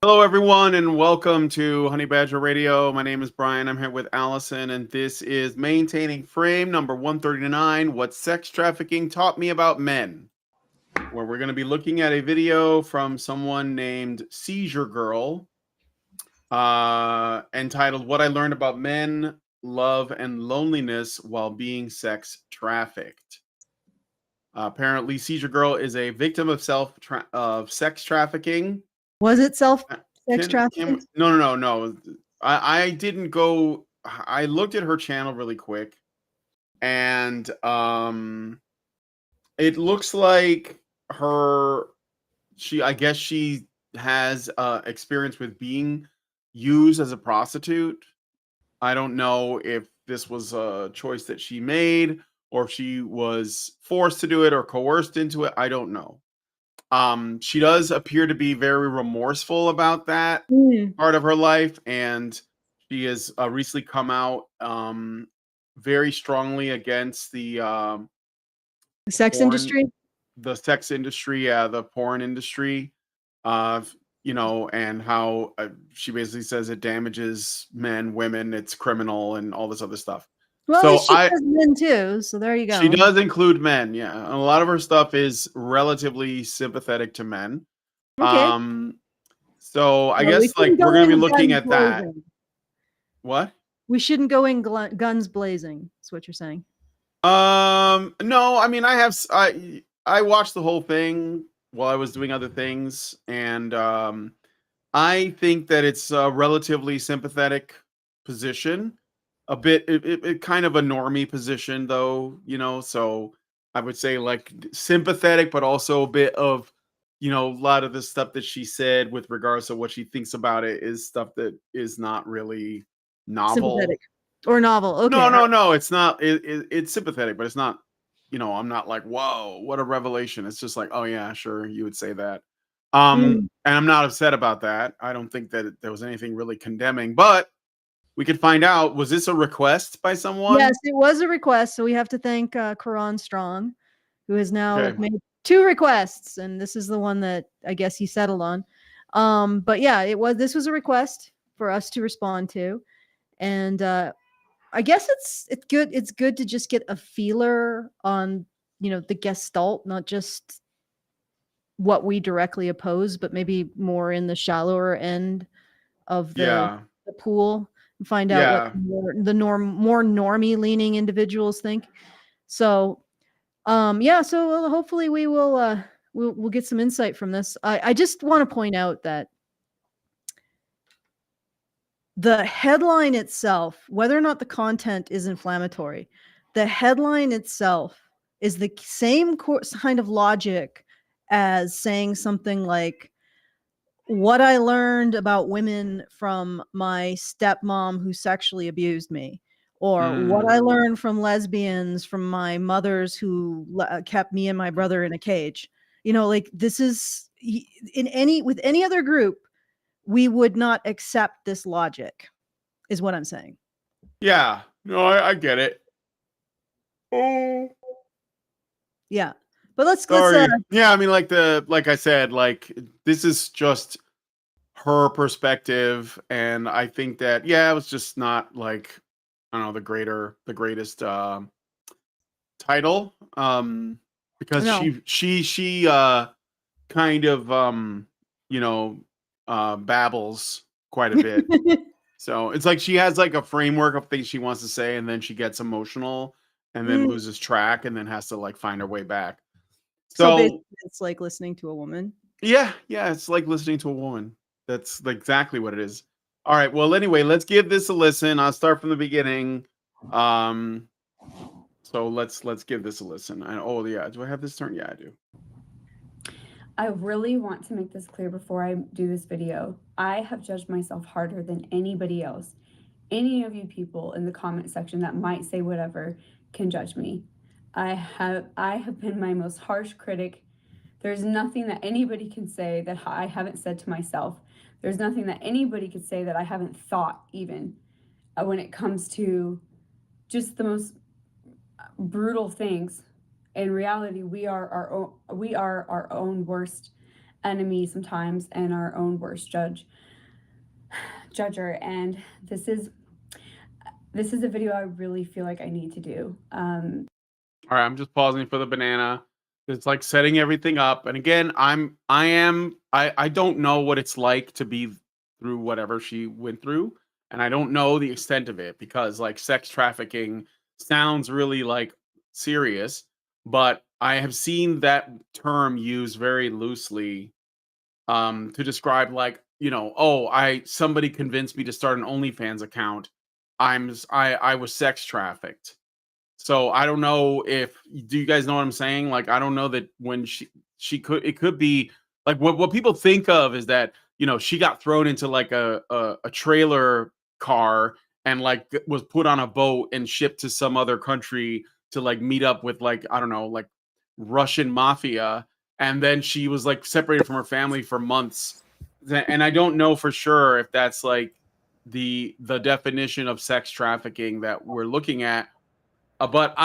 Hello, everyone, and welcome to Honey Badger Radio. My name is Brian. I'm here with Allison, and this is Maintaining Frame number 139, What Sex Trafficking Taught Me About Men, where we're going to be looking at a video from someone named Seizure Girl, entitled What I Learned About Men, Love, and Loneliness While Being Sex Trafficked. Apparently, Seizure Girl is a victim of sex trafficking. Was it sex Can trafficking? no. I didn't go. I looked at her channel really quick, and it looks like I guess she has experience with being used as a prostitute. I don't know if this was a choice that she made or if she was forced to do it or coerced into it. I don't know. She does appear to be very remorseful about that part of her life, and she has recently come out very strongly against the Sex porn, industry? the sex industry, the porn industry, and how she basically says it damages men, women, it's criminal, and all this other stuff. Well, at So least she does men too, so there you she go. does include men, yeah. And a lot of her stuff is relatively sympathetic to men. Okay. So I Well, we guess like shouldn't we're go gonna be in looking guns at that. blazing. What? We shouldn't go in guns blazing, is what you're saying. No, I mean I watched the whole thing while I was doing other things, and I think that it's a relatively sympathetic position. A bit it kind of a normie position though, so I would say like sympathetic, but also a bit of, a lot of the stuff that she said with regards to what she thinks about it is stuff that is not really novel. Sympathetic. Or novel. Okay. No, it's not. It's sympathetic, but it's not. I'm not like, whoa, what a revelation. It's just like, oh yeah, sure, you would say that. And I'm not upset about that. I don't think that there was anything really condemning, but we could find out. Was this a request by someone? Yes, it was a request, so we have to thank Karan Strong, who has now Okay. made 2 requests, and this is the one that I guess he settled on. But yeah, this was a request for us to respond to, and I guess it's good to just get a feeler on, the gestalt, not just what we directly oppose, but maybe more in the shallower end of Yeah. the pool and find out what Yeah. more normie leaning individuals think. So yeah, so hopefully we will we'll get some insight from this. I just want to point out that the headline itself, whether or not the content is inflammatory, the headline itself is the same kind of logic as saying something like, what I learned about women from my stepmom who sexually abused me, or what I learned from lesbians from my mothers who kept me and my brother in a cage. Like this is with any other group, we would not accept this logic, is what I'm saying. Yeah. No, I get it. Oh. Yeah. But let's Sorry. Yeah, I mean, like I said, like this is just her perspective, and I think that it was just not like, I don't know, the greatest title, because no. she kind of babbles quite a bit. So it's like she has like a framework of things she wants to say, and then she gets emotional and then loses track and then has to like find her way back. So So basically it's like listening to a woman. yeah, it's like listening to a woman. That's exactly what it is. All right, well, anyway, let's give this a listen. I'll start from the beginning. So let's give this a listen. Oh yeah, do I have this turned? Yeah, I do. I really want to make this clear before I do this video. I have judged myself harder than anybody else. Any of you people in the comment section that might say whatever can judge me. I have been my most harsh critic. There's nothing that anybody can say that I haven't said to myself. There's nothing that anybody could say that I haven't thought, even when it comes to just the most brutal things. In reality, we are our own worst enemy sometimes and our own worst judger. And this is a video I really feel like I need to do. All right, I'm just pausing for the banana. It's like setting everything up. And again, I don't know what it's like to be through whatever she went through. And I don't know the extent of it because like sex trafficking sounds really like serious, but I have seen that term used very loosely to describe like, oh, somebody convinced me to start an OnlyFans account. I was sex trafficked. So I don't know if do you guys know what I'm saying? Like I don't know that when she could it could be like what people think of is that she got thrown into like a trailer car and like was put on a boat and shipped to some other country to like meet up with like I don't know like Russian mafia, and then she was like separated from her family for months. And I don't know for sure if that's like the definition of sex trafficking that we're looking at. But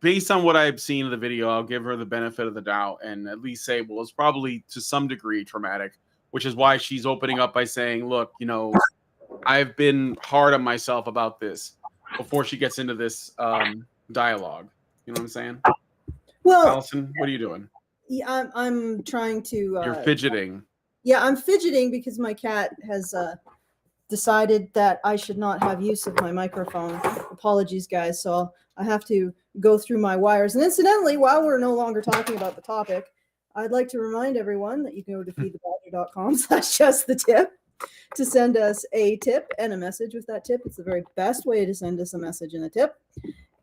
based on what I've seen in the video, I'll give her the benefit of the doubt and at least say, well, it's probably to some degree traumatic, which is why she's opening up by saying, look, I've been hard on myself about this before she gets into this dialogue. You know what I'm saying? Well, Allison, what are you doing? yeah, I'm trying to. You're fidgeting. Yeah, I'm fidgeting because my cat has decided that I should not have use of my microphone. Apologies, guys. So I have to go through my wires. And incidentally, while we're no longer talking about the topic, I'd like to remind everyone that you can go to feedthebadger.com/justthetip to send us a tip and a message with that tip. It's the very best way to send us a message and a tip.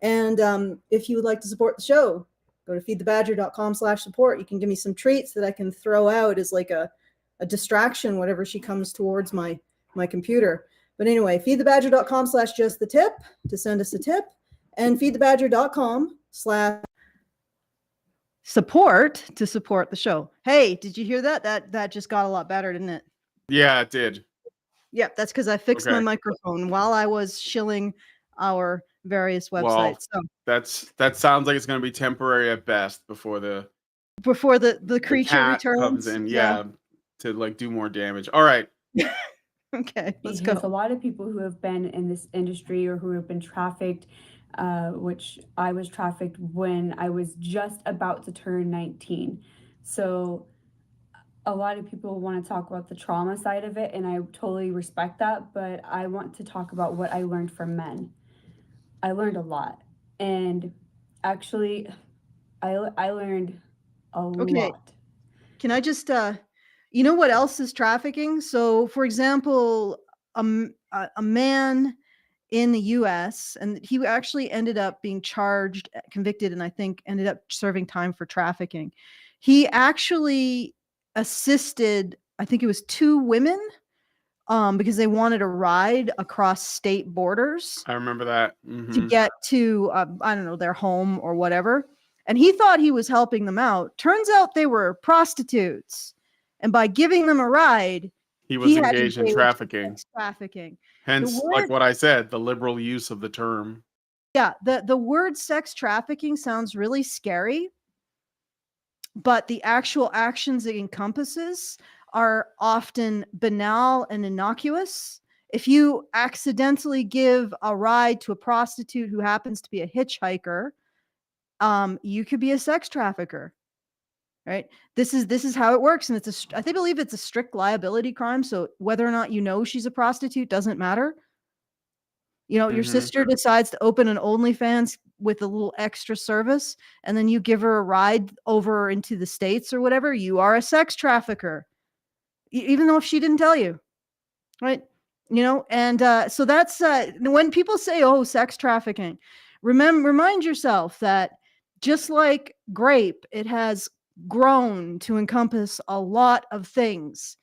And if you would like to support the show, go to feedthebadger.com/support. You can give me some treats that I can throw out as like a distraction whenever she comes towards my computer. But anyway, feedthebadger.com/justthetip to send us a tip, and feedthebadger.com/support to support the show. Hey, did you hear that? That just got a lot better, didn't it? Yeah, it did. Yeah, that's because I fixed my microphone while I was shilling our various websites. Well, that sounds like it's going to be temporary at best before the creature returns. Comes in, to like do more damage. All right. Okay, let's Because go. a lot of people who have been in this industry or who have been trafficked, which I was trafficked when I was just about to turn 19. So a lot of people want to talk about the trauma side of it, and I totally respect that, but I want to talk about what I learned from men. I learned a lot. And actually, I learned a lot. Can I just you know what else is trafficking? So, for example, a man in the US, and he actually ended up being charged, convicted, and I think ended up serving time for trafficking. He actually assisted, I think it was 2 women, because they wanted a ride across state borders. I remember that. To get to, I don't know, their home or whatever. And he thought he was helping them out. Turns out they were prostitutes. And by giving them a ride, he was engaged in trafficking. Hence, like what I said, the liberal use of the term. Yeah, the word sex trafficking sounds really scary, but the actual actions it encompasses are often banal and innocuous. If you accidentally give a ride to a prostitute who happens to be a hitchhiker, you could be a sex trafficker, right? This is how it works, and I believe it's a strict liability crime. So whether or not she's a prostitute doesn't matter. Your sister decides to open an OnlyFans with a little extra service, and then you give her a ride over into the States or whatever. You are a sex trafficker, even though if she didn't tell you, right? And so that's when people say, oh, sex trafficking, remind yourself that just like grape, it has grown to encompass a lot of things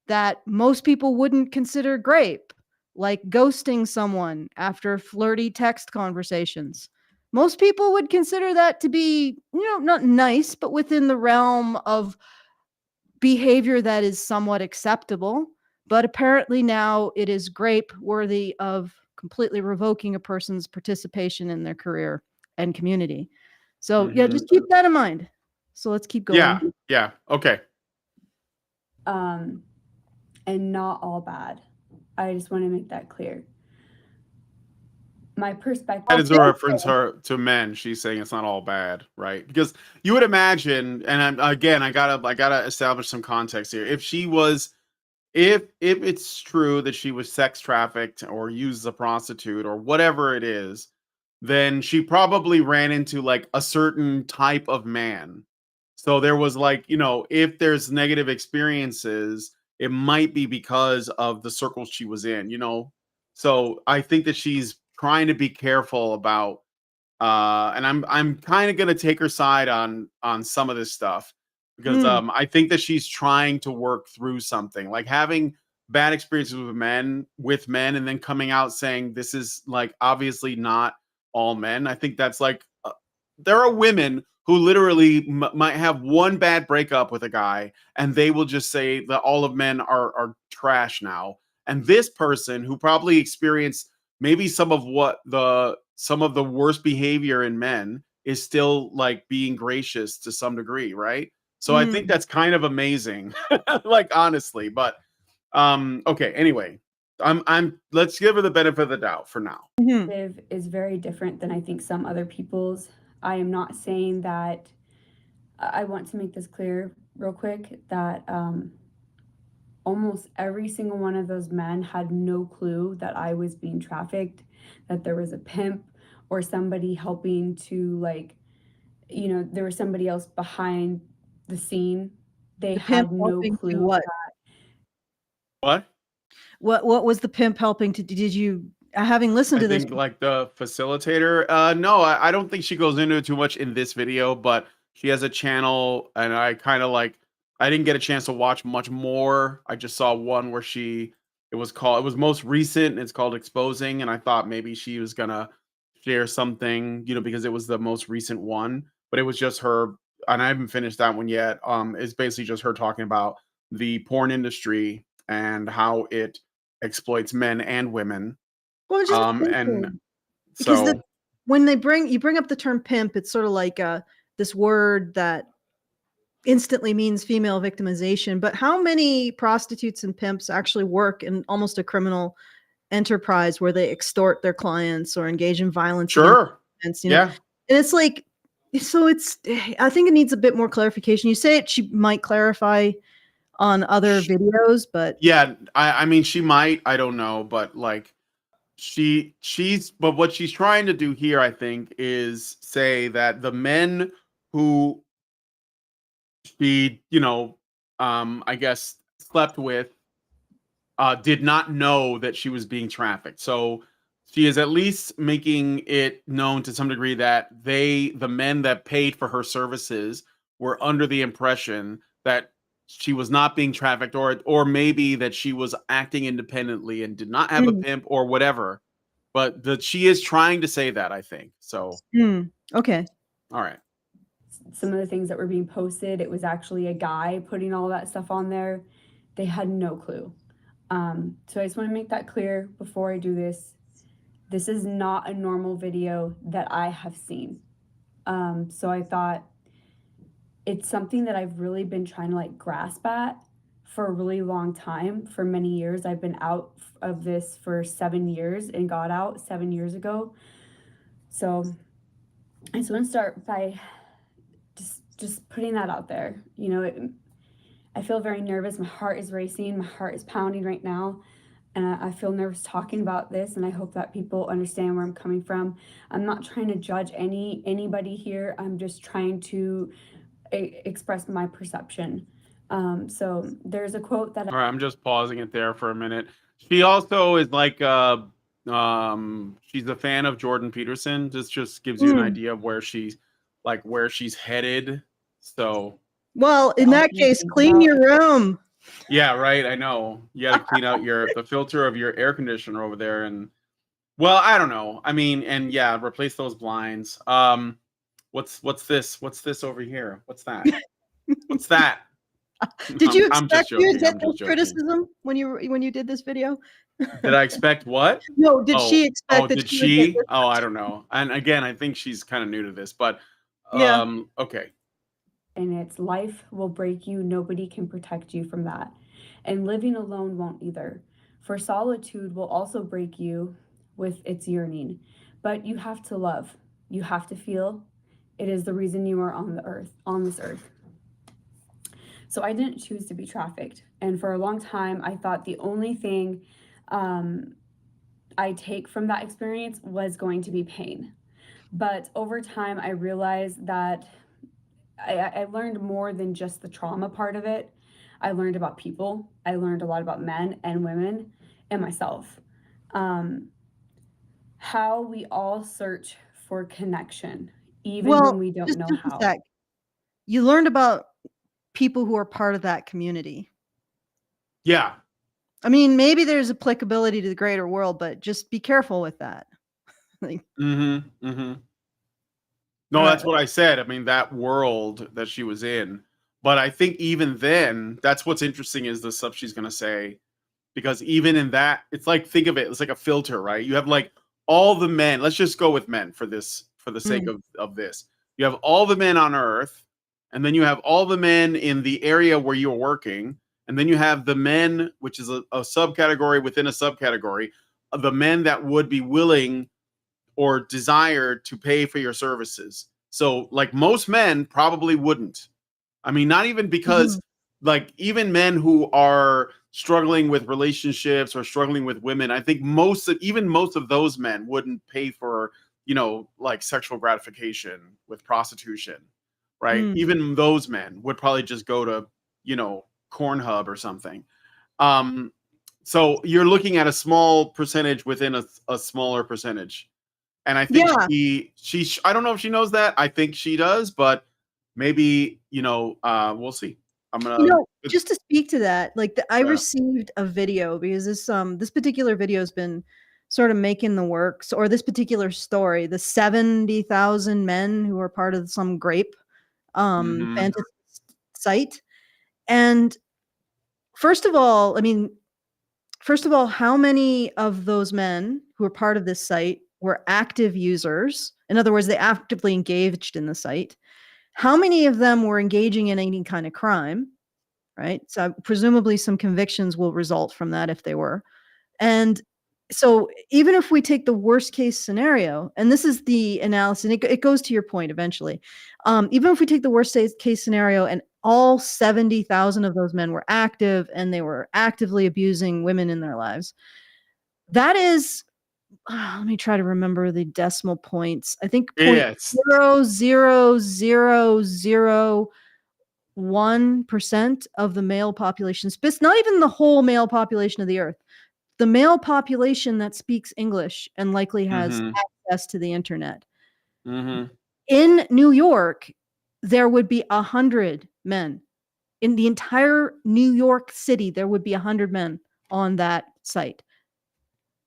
that most people wouldn't consider grape, like ghosting someone after flirty text conversations. Most people would consider that to be, not nice, but within the realm of behavior that is somewhat acceptable. But apparently now it is grape worthy of completely revoking a person's participation in their career and community. So yeah, just keep that in mind. So let's keep going. Yeah. Yeah. Okay. And not all bad. I just want to make that clear. My perspective. That is a reference to men. She's saying it's not all bad, right? Because you would imagine, and again, I gotta establish some context here. If she was, if it's true that she was sex trafficked or used as a prostitute or whatever it is, then she probably ran into like a certain type of man. So there was like, if there's negative experiences, it might be because of the circles she was in. So I think that she's trying to be careful about and I'm kind of going to take her side on some of this stuff because I think that she's trying to work through something, like having bad experiences with men and then coming out saying this is like obviously not all men. I think that's like there are women who literally might have one bad breakup with a guy and they will just say that all of men are trash now. And this person who probably experienced maybe some of the worst behavior in men is still like being gracious to some degree, right? So I think that's kind of amazing. Like honestly, but okay, anyway. I'm let's give her the benefit of the doubt for now. Is very different than I think some other people's. I am not saying that. I want to make this clear real quick that almost every single one of those men had no clue that I was being trafficked, that there was a pimp or somebody helping to, like, there was somebody else behind the scene. They had no clue. What? What was the pimp helping to? Did you, having listened to I think like the facilitator? No, I don't think she goes into it too much in this video, but she has a channel, and I kind of like. I didn't get a chance to watch much more. I just saw one where it was most recent, and it's called Exposing, and I thought maybe she was gonna share something, because it was the most recent one, but it was just her, and I haven't finished that one yet. It's basically just her talking about the porn industry and how it exploits men and women. Well, it's just and because so when you bring up the term pimp, it's sort of like this word that instantly means female victimization. But how many prostitutes and pimps actually work in almost a criminal enterprise where they extort their clients or engage in violence? Sure. Against, Yeah. And it's like, so I think it needs a bit more clarification. You say she might clarify on other videos, but yeah, I mean, she might, I don't know, but like but what she's trying to do here, I think, is say that the men who she, I guess slept with, did not know that she was being trafficked. So she is at least making it known to some degree that the men that paid for her services, were under the impression that she was not being trafficked, or maybe that she was acting independently and did not have a pimp or whatever. But that she is trying to say that, I think. So okay. All right. Some of the things that were being posted, it was actually a guy putting all that stuff on there. They had no clue. So I just want to make that clear before I do this. This is not a normal video that I have seen. So I thought it's something that I've really been trying to like grasp at for a really long time. For many years, I've been out of this for 7 years and got out 7 years ago. So I just want to start by just putting that out there. I feel very nervous. My heart is racing. My heart is pounding right now. And I feel nervous talking about this, and I hope that people understand where I'm coming from. I'm not trying to judge anybody here. I'm just trying to express my perception. So there's a quote that All right, I'm just pausing it there for a minute. She also is like she's a fan of Jordan Peterson. This just gives you an idea of where she's headed. So well, in that case, clean your room. Yeah, right. I know. You got to clean out the filter of your air conditioner over there, and well, I don't know. I mean, and yeah, replace those blinds. What's this? What's this over here? What's that? What's that? Did you I'm just expect you to joking. get criticism when you did this video? Did I expect what? No, did she expect that did she would get she? Oh, I don't know. And again, I think she's kind of new to this, but Yeah. okay. and it's life will break you. Nobody can protect you from that. And living alone won't either. For solitude will also break you with its yearning. But you have to love. You have to feel. It is the reason you are on this earth. So I didn't choose to be trafficked. And for a long time, I thought the only thing I take from that experience was going to be pain. But over time, I realized that I learned more than just the trauma part of it. I learned about people. I learned a lot about men and women and myself. How we all search for connection, even when Well, we don't just know just a how. sec. You learned about people who are part of that community. Yeah. I mean, maybe there's applicability to the greater world, but just be careful with that. Like, Mm-hmm. Mm-hmm. No, all right. that's what I said. I mean, that world that she was in. But I think even then, that's what's interesting is the stuff she's gonna say. Because even in that, it's like think of it, it's like a filter, right? You have like all the men, let's just go with men for this, for the sake Mm. of this. You have all the men on earth, and then you have all the men in the area where you're working, and then you have the men, which is a subcategory within a subcategory, of the men that would be willing or desired to pay for your services. So, like most men probably wouldn't. I mean, not even because, Mhm. like, even men who are struggling with relationships or struggling with women, I think even most of those men wouldn't pay for, like sexual gratification with prostitution, right? Mm. Even those men would probably just go to, Cornhub or something. Um, so you're looking at a small percentage within a smaller percentage. And I think Yeah. I don't know if she knows that. I think she does, but maybe, we'll see. I'm You gonna know, just to speak to that, like I yeah. received a video because this particular video has been sort of making the works, or this particular story, the 70,000 men who are part of some grape Mhm. fantasy site. And first of all, how many of those men who are part of this site were active users? In other words, they actively engaged in the site. How many of them were engaging in any kind of crime? Right? So presumably some convictions will result from that if they were. And so even if we take the worst case scenario, and this is the analysis, and it goes to your point eventually. Even if we take the worst case scenario and all 70,000 of those men were active and they were actively abusing women in their lives, that is, let me try to remember the decimal points. I think point Yeah, it's 0.0001% of the male population. It's not even the whole male population of the earth. The male population that speaks English and likely has mhm. access to the internet. Mhm. In New York, there would be 100 men. In the entire New York City, there would be 100 men on that site.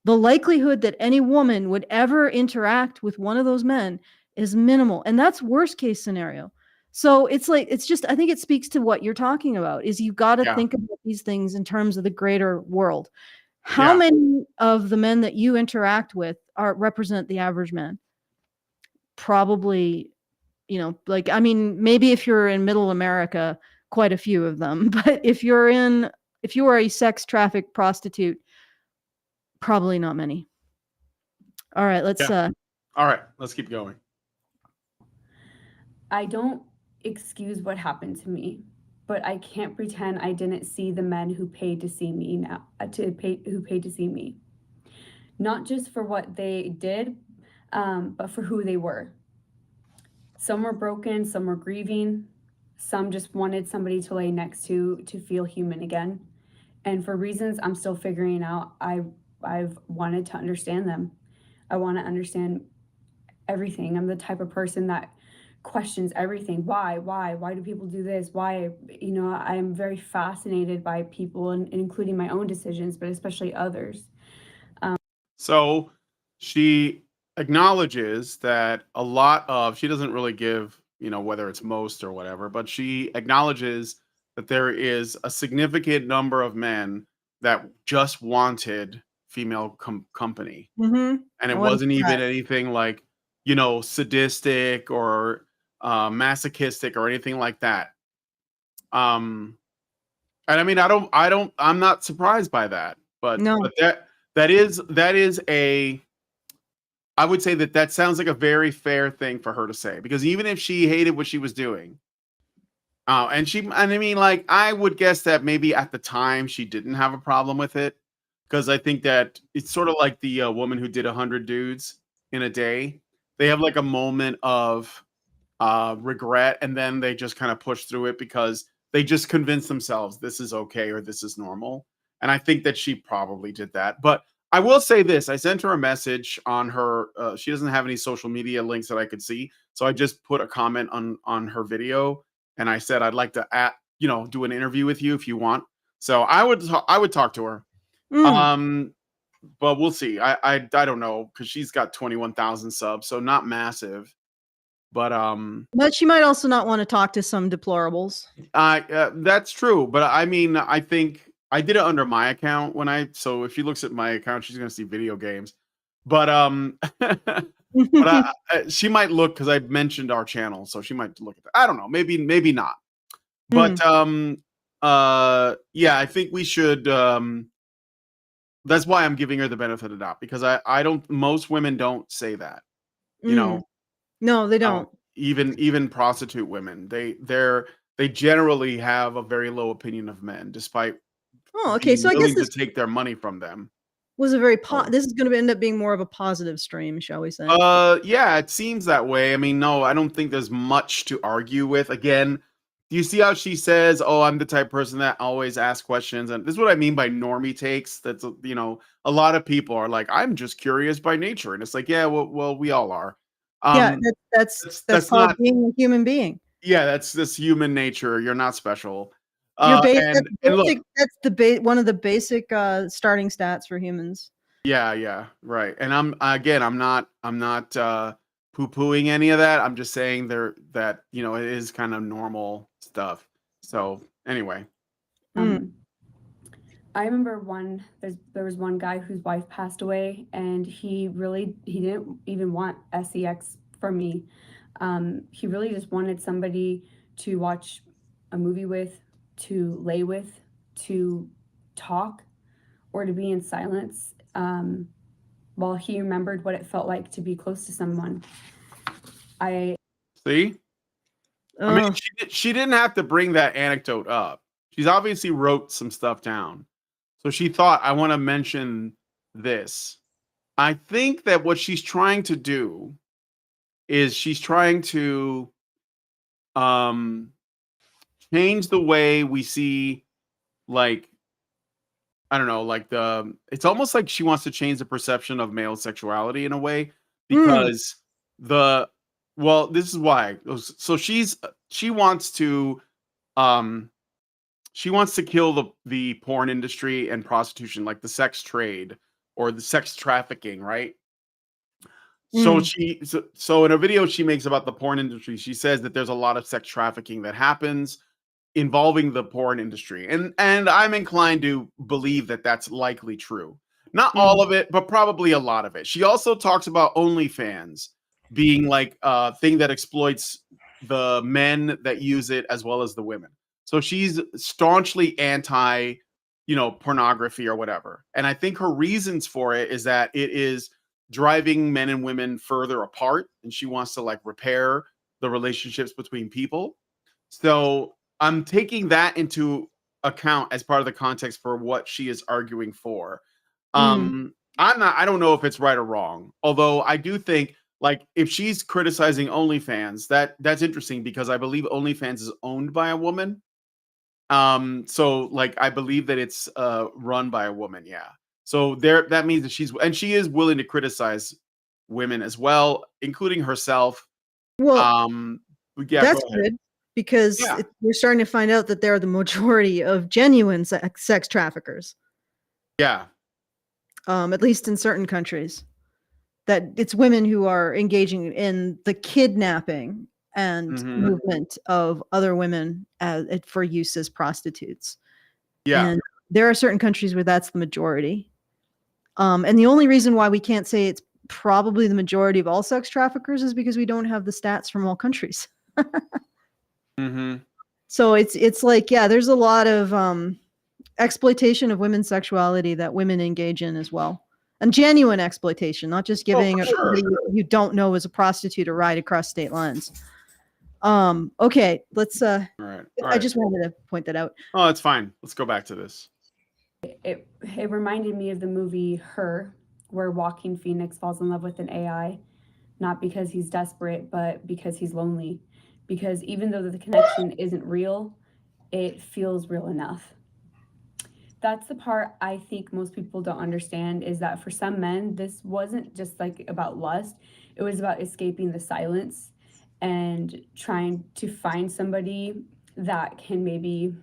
The likelihood that any woman would ever interact with one of those men is minimal. And that's worst case scenario. So it's just, I think it speaks to what you're talking about is you got to Yeah. think about these things in terms of the greater world. How Yeah. many of the men that you interact with represent the average man? Probably, like, I mean, maybe if you're in middle America, quite a few of them. But if you are a sex trafficked prostitute, probably not many. All right, let's Yeah. All right, let's keep going. I don't excuse what happened to me, but I can't pretend I didn't see the men who paid to see me now, who paid to see me. Not just for what they did, but for who they were. Some were broken, some were grieving, some just wanted somebody to lay next to feel human again. And for reasons I'm still figuring out, I've wanted to understand them. I want to understand everything. I'm the type of person that questions everything. Why do people do this? Why, I'm very fascinated by people and including my own decisions, but especially others. So she acknowledges that she doesn't really give, whether it's most or whatever, but she acknowledges that there is a significant number of men that just wanted female company. Mhm. And it What is wasn't even that? anything like, sadistic or masochistic or anything like that. And I mean, I'm not surprised by that, but No. that is a, I would say that sounds like a very fair thing for her to say, because even if she hated what she was doing, and I mean, like, I would guess that maybe at the time she didn't have a problem with it, because I think that it's sort of like the woman who did 100 dudes in a day. They have like a moment of regret, and then they just kind of push through it because they just convince themselves this is okay or this is normal. And I think that she probably did that. But I will say this: I sent her a message on her. She doesn't have any social media links that I could see, so I just put a comment on her video, and I said I'd like to do an interview with you if you want. So I would talk to her. Mm. But we'll see. I don't know, because she's got 21,000 subs, so not massive. But But she might also not want to talk to some deplorables. that's true. But I mean, I think I did it under my account so if she looks at my account, she's gonna see video games. But but she might look, because I mentioned our channel, so she might look at that. I don't know. Maybe not. But yeah, I think we should. That's why I'm giving her the benefit of the doubt, because I don't. Most women don't say that. You know, No, they don't. even prostitute women, they generally have a very low opinion of men, despite Oh, okay. being So I guess willing to this take their money from them. was a very Oh. this is going to end up being more of a positive stream, shall we say? Yeah, it seems that way. I mean, no, I don't think there's much to argue with. Again, do you see how she says, "Oh, I'm the type of person that always asks questions," and this is what I mean by normie takes. That's a lot of people are like, "I'm just curious by nature," and it's like, yeah, well, we all are. Yeah, that's That's called not. being a human being. Yeah, that's this human nature. You're not special. You're And look, that's one of the basic starting stats for humans. yeah, right. And I'm not poo-pooing any of that. I'm just saying that it is kind of normal stuff. So anyway, I remember there was one guy whose wife passed away, and he didn't even want sex from me. He really just wanted somebody to watch a movie with, to lay with, to talk, or to be in silence, while he remembered what it felt like to be close to someone. See? I mean, she didn't have to bring that anecdote up. She's obviously wrote some stuff down. So she thought, I want to mention this. I think that what she's trying to do is she's trying to change the way we see, like, I don't know, like it's almost like she wants to change the perception of male sexuality in a way, because this is why. So she wants to um kill the porn industry and prostitution, like the sex trade or the sex trafficking, right? So in a video she makes about the porn industry, she says that there's a lot of sex trafficking that happens involving the porn industry. And I'm inclined to believe that that's likely true. Not all of it, but probably a lot of it. She also talks about OnlyFans being like a thing that exploits the men that use it as well as the women. So she's staunchly anti, pornography or whatever. And I think her reasons for it is that it is driving men and women further apart, and she wants to like repair the relationships between people. So I'm taking that into account as part of the context for what she is arguing for. I don't know if it's right or wrong. Although I do think, like, if she's criticizing OnlyFans, that's interesting, because I believe OnlyFans is owned by a woman. So like I believe that it's run by a woman, yeah. So that means that she is willing to criticize women as well, including herself. Well, Yeah, that's go ahead. good, because Yeah. we're starting to find out that they're the majority of genuine sex traffickers. Yeah. At least in certain countries, that it's women who are engaging in the kidnapping and movement of other women for use as prostitutes. Yeah. And there are certain countries where that's the majority. And the only reason why we can't say it's probably the majority of all sex traffickers is because we don't have the stats from all countries. Mm-hmm. So it's like, yeah, there's a lot of exploitation of women's sexuality that women engage in as well. And genuine exploitation, not just giving for sure. somebody you don't know as a prostitute a ride across state lines. Okay, let's All right. I just wanted to point that out. Oh, it's fine. Let's go back to this. It reminded me of the movie Her, where Joaquin Phoenix falls in love with an AI, not because he's desperate, but because he's lonely. Because even though the connection isn't real, it feels real enough. That's the part I think most people don't understand, is that for some men, this wasn't just like about lust. It was about escaping the silence and trying to find somebody that can maybe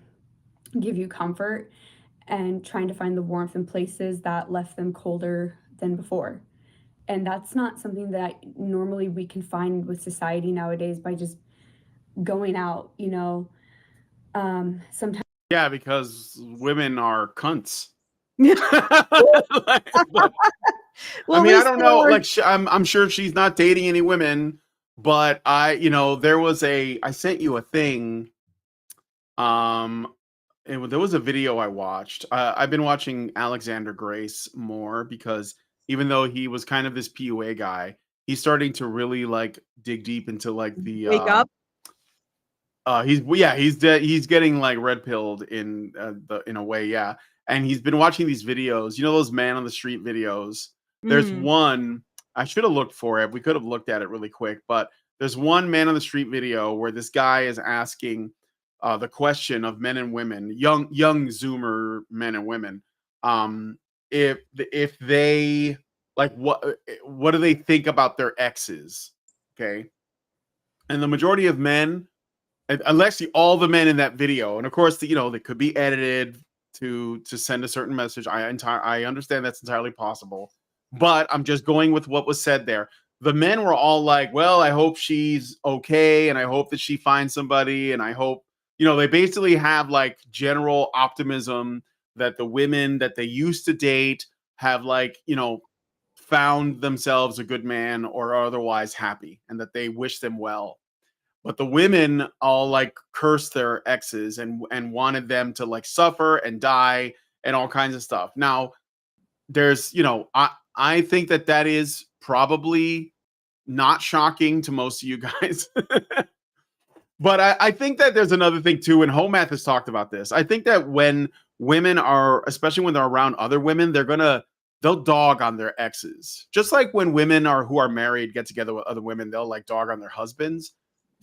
give you comfort, and trying to find the warmth in places that left them colder than before. And that's not something that normally we can find with society nowadays by just going out, you know. Sometimes Yeah, because women are cunts. Well, I mean, I Lisa, don't know. Like, I'm sure she's not dating any women, but there was I sent you a thing. There was a video I watched. I've been watching Alexander Grace more because even though he was kind of this PUA guy, he's starting to really like dig deep into like the wake up. he's getting like red pilled in in a way, yeah. And he's been watching these videos, those man on the street videos. There's one I should have looked for it. We could have looked at it really quick, but there's one man on the street video where this guy is asking the question of men and women, young Zoomer men and women, if they like what do they think about their exes? Okay, and the majority of men, unless all the men in that video, and of course, they could be edited to send a certain message. I understand that's entirely possible, but I'm just going with what was said there. The men were all like, "Well, I hope she's okay, and I hope that she finds somebody, and I hope." They basically have like general optimism that the women that they used to date have like, found themselves a good man or are otherwise happy, and that they wish them well. But the women all like cursed their exes and wanted them to like suffer and die and all kinds of stuff. Now, there's, I think that is probably not shocking to most of you guys. But I think that there's another thing too, and Home Math has talked about this. I think that when women are, especially when they're around other women, they'll dog on their exes. Just like when women who are married get together with other women, they'll like dog on their husbands.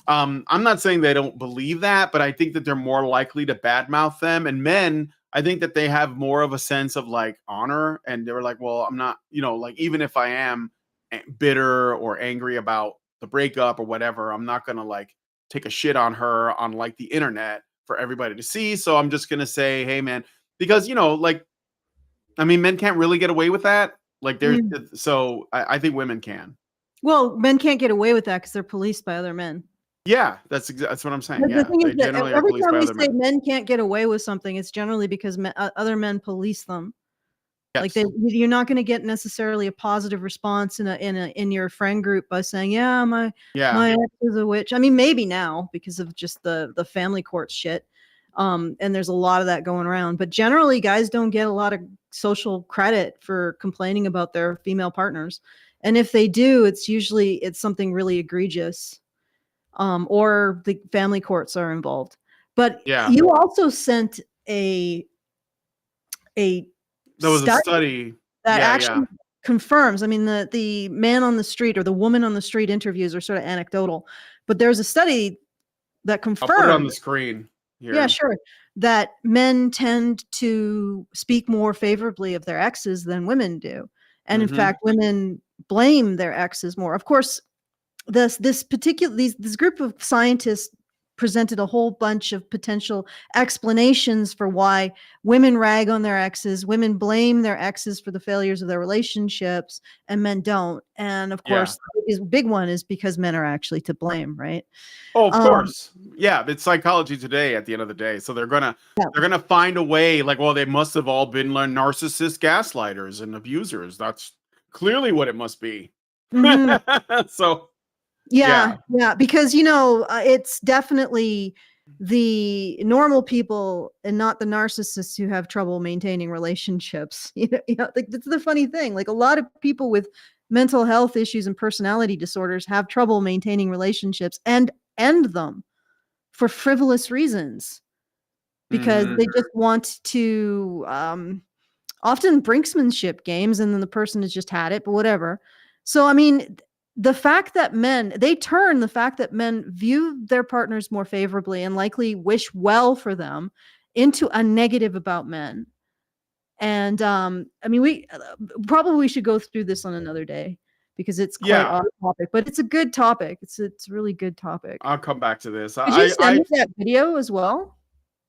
I'm not saying they don't believe that, but I think that they're more likely to badmouth them. And men, I think that they have more of a sense of like honor, and they're like, well, I'm not, like even if I am bitter or angry about the breakup or whatever, I'm not gonna like take a shit on her on like the internet for everybody to see. So I'm just gonna say, hey man, because like, I mean, men can't really get away with that. Like so I think women can. Well, men can't get away with that because they're policed by other men. Yeah, that's what I'm saying. But Yeah, the thing they is that generally are every policed time by we other say men. men can't get away with something, it's generally because other men police them. Like Yes. you're not going to get necessarily a positive response in your friend group by saying, "Yeah, my ex is a witch." I mean, maybe now because of just the family court shit, and there's a lot of that going around. But generally, guys don't get a lot of social credit for complaining about their female partners, and if they do, it's something really egregious, or the family courts are involved. But you also sent a there was a study study that actually confirms. I mean, the man on the street or the woman on the street interviews are sort of anecdotal, but there's a study that confirms. I'll put it on the screen here. Yeah, sure. That men tend to speak more favorably of their exes than women do. And in fact, women blame their exes more. Of course, this group of scientists presented a whole bunch of potential explanations for why women rag on their exes, women blame their exes for the failures of their relationships, and men don't. And of course, the big one is because men are actually to blame, right? Oh, of course. Yeah, it's psychology today at the end of the day. So they're gonna find a way, like, well, they must have all been like narcissist gaslighters and abusers. That's clearly what it must be. So Yeah, because it's definitely the normal people and not the narcissists who have trouble maintaining relationships. Like that's the funny thing. Like a lot of people with mental health issues and personality disorders have trouble maintaining relationships and end them for frivolous reasons because Mhm. they just want to often brinksmanship games and then the person has just had it, but whatever. So, I mean, the fact that they turn the fact that men view their partners more favorably and likely wish well for them into a negative about men. And I mean, we probably should go through this on another day because it's quite off topic, but it's a good topic. It's a really good topic. I'll come back to this. Could you send me that video as well?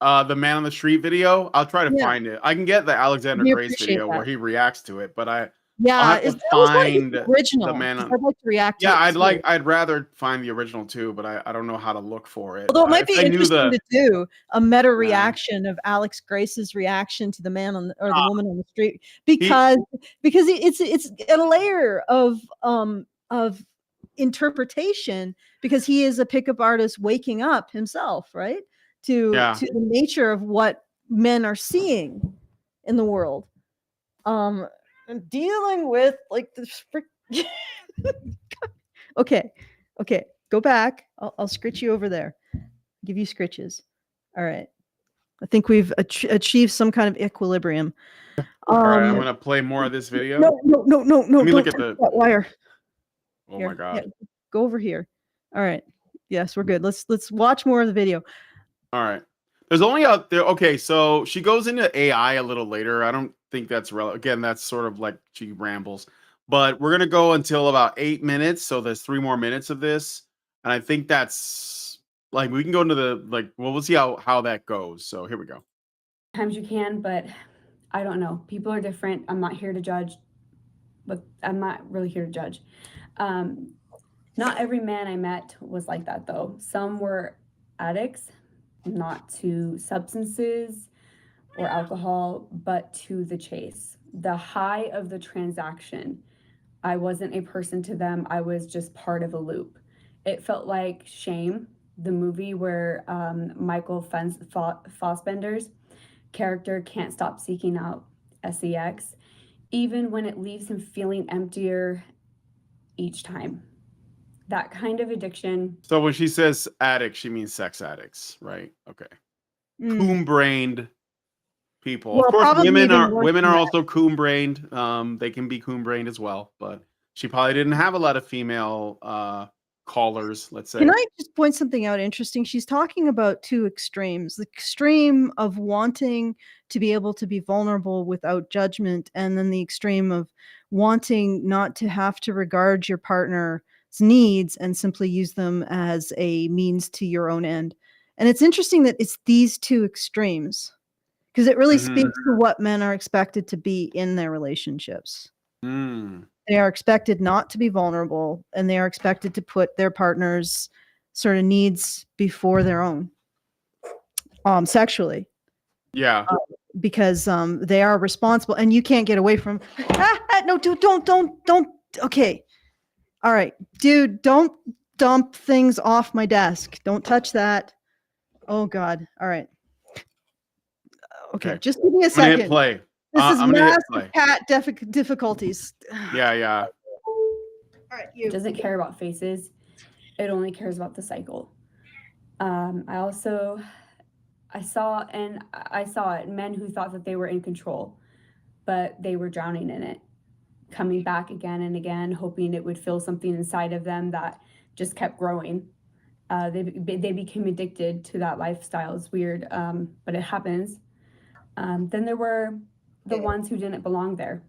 The man on the street video. I'll try to find it. I can get the Alexander We Grace appreciate video that. where he reacts to it, but I'll Yeah, have to I always wanna get find the original. the man. I'd like to react to Yeah, it too. I'd rather find the original too, but I don't know how to look for it. Although it might If be I knew interesting to do a meta Nah. reaction of Alex Grace's reaction to the man on the, or the woman on the street because it's a layer of interpretation because he is a pickup artist waking up himself, right? To the nature of what men are seeing in the world. And dealing with like this okay, go back. I'll scritch you over there. Give you scritches. All right. I think we've achieved some kind of equilibrium. All right, I'm gonna play more of this video. No. Let me look Don't at the that wire. Oh Here, my god. go over here. All right. Yes, we're good. Let's watch more of the video. All right. There's only out there. Okay, so she goes into AI a little later. I don't think that's relevant. Again, that's sort of like she rambles. But we're gonna go until about 8 minutes. So there's 3 more minutes of this, and I think that's like we can go into the we'll see how that goes. So here we go. Sometimes you can, but I don't know. People are different. I'm not here to judge, but I'm not really here to judge. Not every man I met was like that though. Some were addicts, not to substances or alcohol, but to the chase, the high of the transaction. I wasn't a person to them. I was just part of a loop. It felt like Shame, the movie where Michael Fassbender's character can't stop seeking out sex, even when it leaves him feeling emptier each time. That kind of addiction. So when she says addict, she means sex addicts, right? Okay. Coon-brained people. Well, of course, women are that. also coon-brained. They can be coon-brained as well, but she probably didn't have a lot of female callers, let's say. Can I just point something out interesting? She's talking about two extremes: the extreme of wanting to be able to be vulnerable without judgment, and then the extreme of wanting not to have to regard your partner's needs and simply use them as a means to your own end. And it's interesting that it's these two extremes because it really speaks to what men are expected to be in their relationships. They are expected not to be vulnerable, and they are expected to put their partner's sort of needs before their own, sexually. Yeah. Because they are responsible, and you can't get away from. No, dude, don't. Okay, all right, dude, don't dump things off my desk. Don't touch that. Oh God. All right. Okay, just give me a second. I'm gonna hit play. This is massive cat difficulties. Yeah. All right, it doesn't care about faces. It only cares about the cycle. I saw it, men who thought that they were in control, but they were drowning in it, coming back again and again, hoping it would fill something inside of them that just kept growing. They became addicted to that lifestyle. It's weird, but it happens. Then there were the ones who didn't belong there.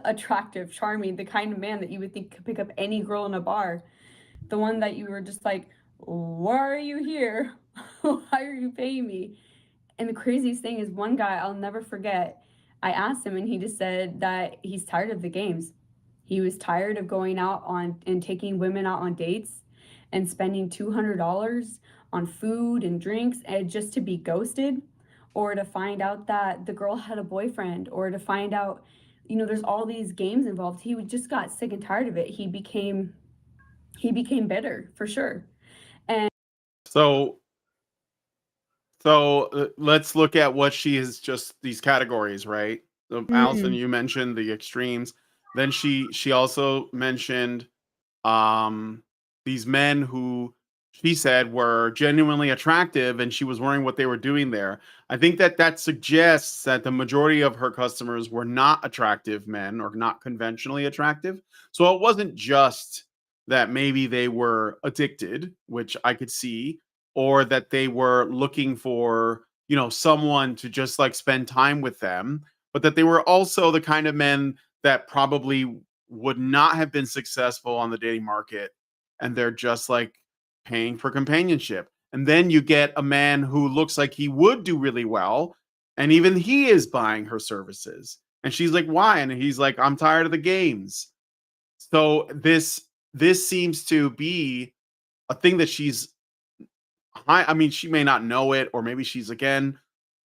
Attractive, charming, the kind of man that you would think could pick up any girl in a bar. The one that you were just like, why are you here? Why are you paying me? And the craziest thing is, one guy I'll never forget, I asked him and he just said that he's tired of the games. He was tired of going out and taking women out on dates and spending $200 on food and drinks and just to be ghosted, or to find out that the girl had a boyfriend, or to find out, there's all these games involved. He just got sick and tired of it. He became he became bitter for sure. So let's look at what she is, just these categories, right? So, Allison, Mm. you mentioned the extremes. Then she also mentioned these men who she said were genuinely attractive, and she was wondering what they were doing there. I think that suggests that the majority of her customers were not attractive men, or not conventionally attractive. So it wasn't just that maybe they were addicted, which I could see, or that they were looking for, someone to just like spend time with them, but that they were also the kind of men that probably would not have been successful on the dating market, and they're just like paying for companionship. And then you get a man who looks like he would do really well, and even he is buying her services. And she's like, "Why?" And he's like, "I'm tired of the games." So this seems to be a thing that she's I mean, she may not know it, or maybe she's again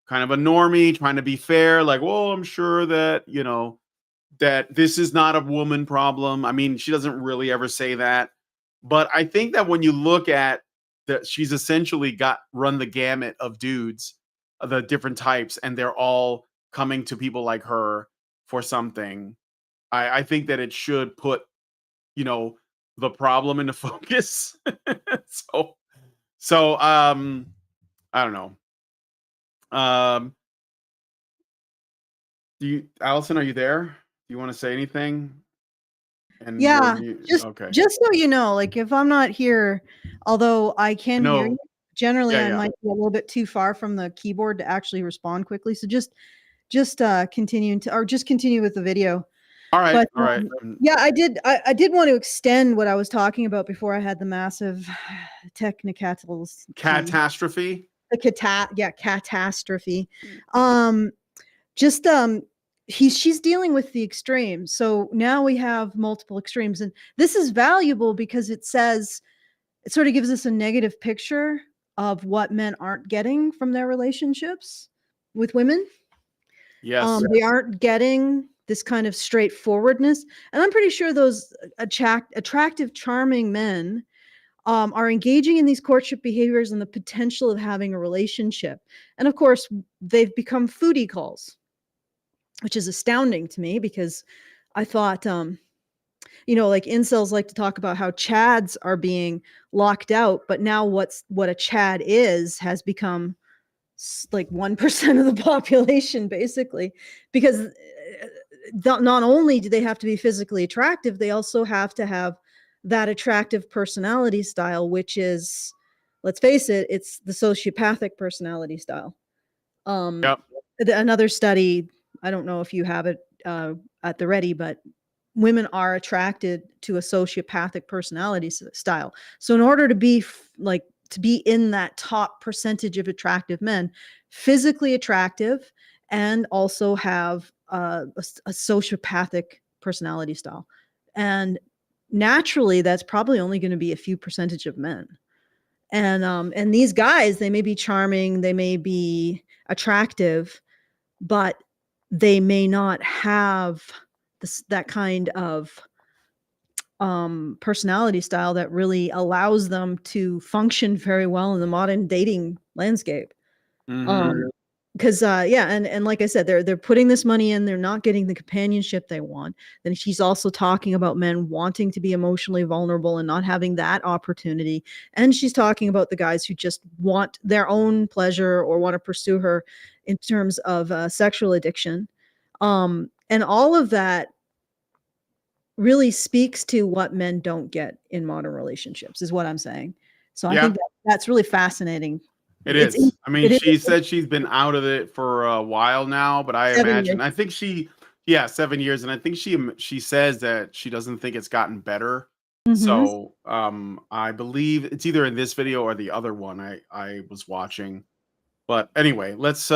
kind of a normie trying to be fair, like, "Well, I'm sure that, that this is not a woman problem." I mean, she doesn't really ever say that. But I think that when you look at that, she's essentially got run the gamut of dudes, the different types, and they're all coming to people like her for something. I think that it should put, you know, the problem into focus. so I don't know. Um Allison, are you there? Do you want to say anything? And you're Yeah, mute. just Okay. just so you know, like if I'm not here, although I can hear you, No. generally Yeah, I yeah. might be a little bit too far from the keyboard to actually respond quickly. So just continue with the video. All right. But All right. yeah, I did want to extend what I was talking about before I had the massive technicalities. Catastrophe. Catastrophe. Um just she's dealing with the extremes. So now we have multiple extremes, and this is valuable because it sort of gives us a negative picture of what men aren't getting from their relationships with women. Yes. They aren't getting this kind of straightforwardness, and I'm pretty sure those attractive, charming men are engaging in these courtship behaviors and the potential of having a relationship. And of course, they've become foodie calls, which is astounding to me because I thought, like incels like to talk about how chads are being locked out, but now what a chad has become like 1% of the population, basically, because not only do they have to be physically attractive, they also have to have that attractive personality style, which is, let's face it, it's the sociopathic personality style. Yep. Another study, I don't know if you have it at the ready, but women are attracted to a sociopathic personality style. So in order to be to be in that top percentage of attractive men, physically attractive, and also have a sociopathic personality style. And naturally, that's probably only going to be a few percentage of men. And these guys, they may be charming, they may be attractive, but they may not have that kind of personality style that really allows them to function very well in the modern dating landscape. Mhm. Because yeah, and like I said, they're putting this money in, they're not getting the companionship they want. Then she's also talking about men wanting to be emotionally vulnerable and not having that opportunity. And she's talking about the guys who just want their own pleasure or want to pursue her in terms of sexual addiction. And all of that really speaks to what men don't get in modern relationships, is what I'm saying. So I Yeah, think that's really fascinating. it It's is. I mean, it is she said she's been out of it for a while now, but I 7 years. imagine, I think yeah, 7 years, and I think she says that she doesn't think it's gotten better. Mhm. So, I believe it's either in this video or the other one I was watching. But anyway, let's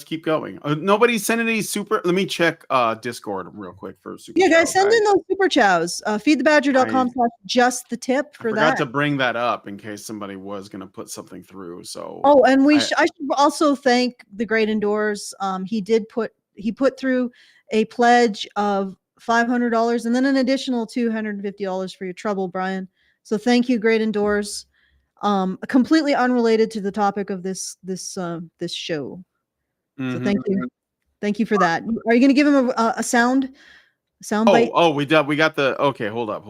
keep going. Nobody sent any super. Let me check Discord real quick for super Yeah, guys, shout. send in those super chows. I Feedthebadger.com/just the tip I for forgot that. to bring that up in case somebody was gonna put something through. So Oh, and I I should also thank the Great Indoors. He put through a pledge of $500 and then an additional $250 for your trouble, Brian. So thank you, Great Indoors. Completely unrelated to the topic of this show. So thank you for that. Are you going to give him a sound bite? Oh, we got the. Okay, hold up.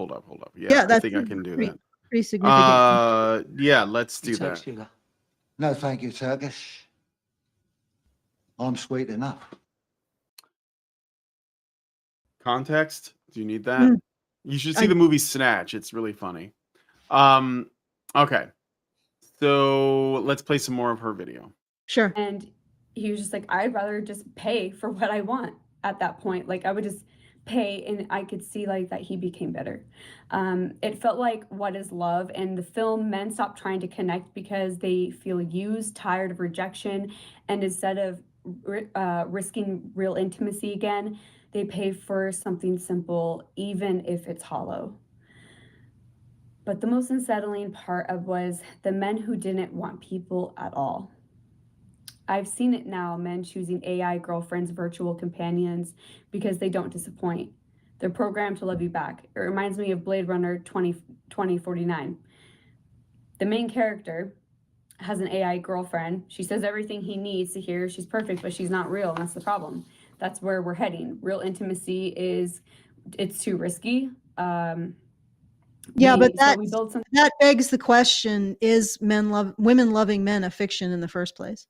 Yeah, I that's think I can do that. pretty significant. Yeah, let's do that. No, thank you, Turkish. I'm sweet enough. Context? Do you need that? You should see the movie Snatch. It's really funny. Okay. So let's play some more of her video. Sure. And he was just like, I'd rather just pay for what I want at that point. Like I would just pay, and I could see like that he became bitter. It felt like What Is Love? And the film, men stop trying to connect because they feel used, tired of rejection, and instead of risking real intimacy again, they pay for something simple, even if it's hollow. But the most unsettling part was the men who didn't want people at all. I've seen it now, men choosing AI girlfriends, virtual companions, because they don't disappoint. They're programmed to love you back. It reminds me of Blade Runner 2049. The main character has an AI girlfriend. She says everything he needs to hear. She's perfect, but she's not real, and that's the problem. That's where we're heading. Real intimacy it's too risky. Yeah, but that begs the question: is women loving men a fiction in the first place?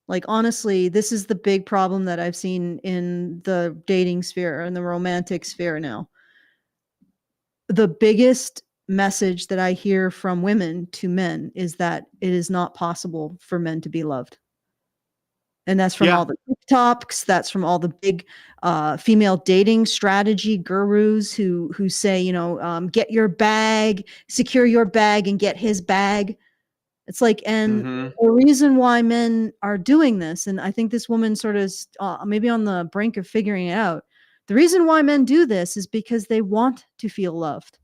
Like, honestly, this is the big problem that I've seen in the dating sphere and the romantic sphere now. The biggest message that I hear from women to men is that it is not possible for men to be loved. And that's from all the TikToks, that's from all the big female dating strategy gurus who say, get your bag, secure your bag and get his bag. It's like, and the reason why men are doing this, and I think this woman sort of maybe on the brink of figuring it out, the reason why men do this is because they want to feel loved.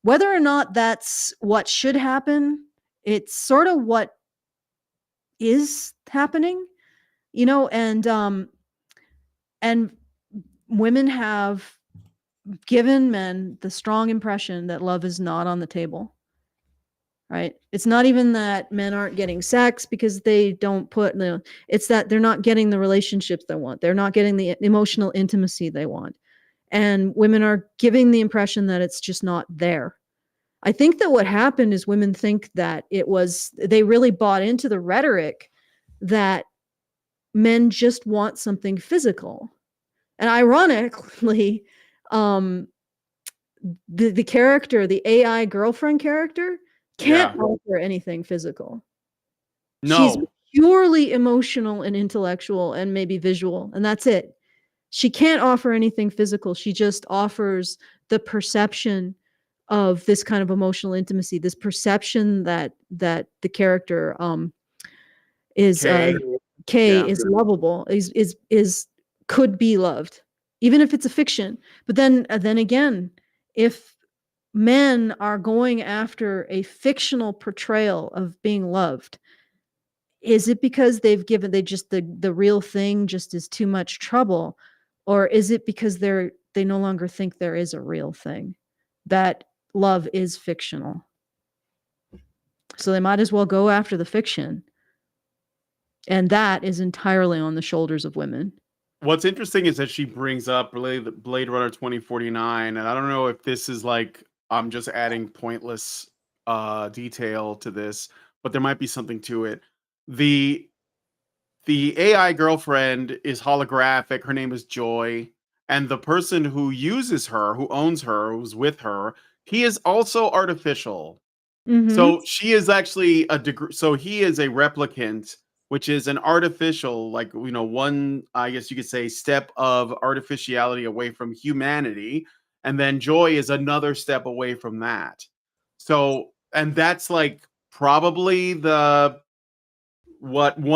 Whether or not that's what should happen, it's sort of what is happening, and women have given men the strong impression that love is not on the table. Right? It's not even that men aren't getting sex because they don't it's that they're not getting the relationships they want. They're not getting the emotional intimacy they want. And women are giving the impression that it's just not there. I think that what happened is women think that they really bought into the rhetoric that men just want something physical. And ironically, the character, the AI girlfriend character, can't offer anything physical. No. She's purely emotional and intellectual and maybe visual, and that's it. She can't offer anything physical. She just offers the perception of this kind of emotional intimacy, this perception that the character is Kay is lovable, is could be loved, even if it's a fiction. But then again, if men are going after a fictional portrayal of being loved, is it because the real thing just is too much trouble, or is it because they no longer think there is a real thing, that love is fictional? So they might as well go after the fiction, and that is entirely on the shoulders of women. What's interesting is that she brings up Blade Runner 2049, and I don't know if this is like I'm just adding pointless detail to this, but there might be something to it. The AI girlfriend is holographic. Her name is Joy, and the person who uses her, who owns her, who's with her, he is also artificial. So she is actually so he is a replicant, which is an artificial, like, one, I guess you could say, step of artificiality away from humanity. And then Joy is another step away from that. So, and that's like probably one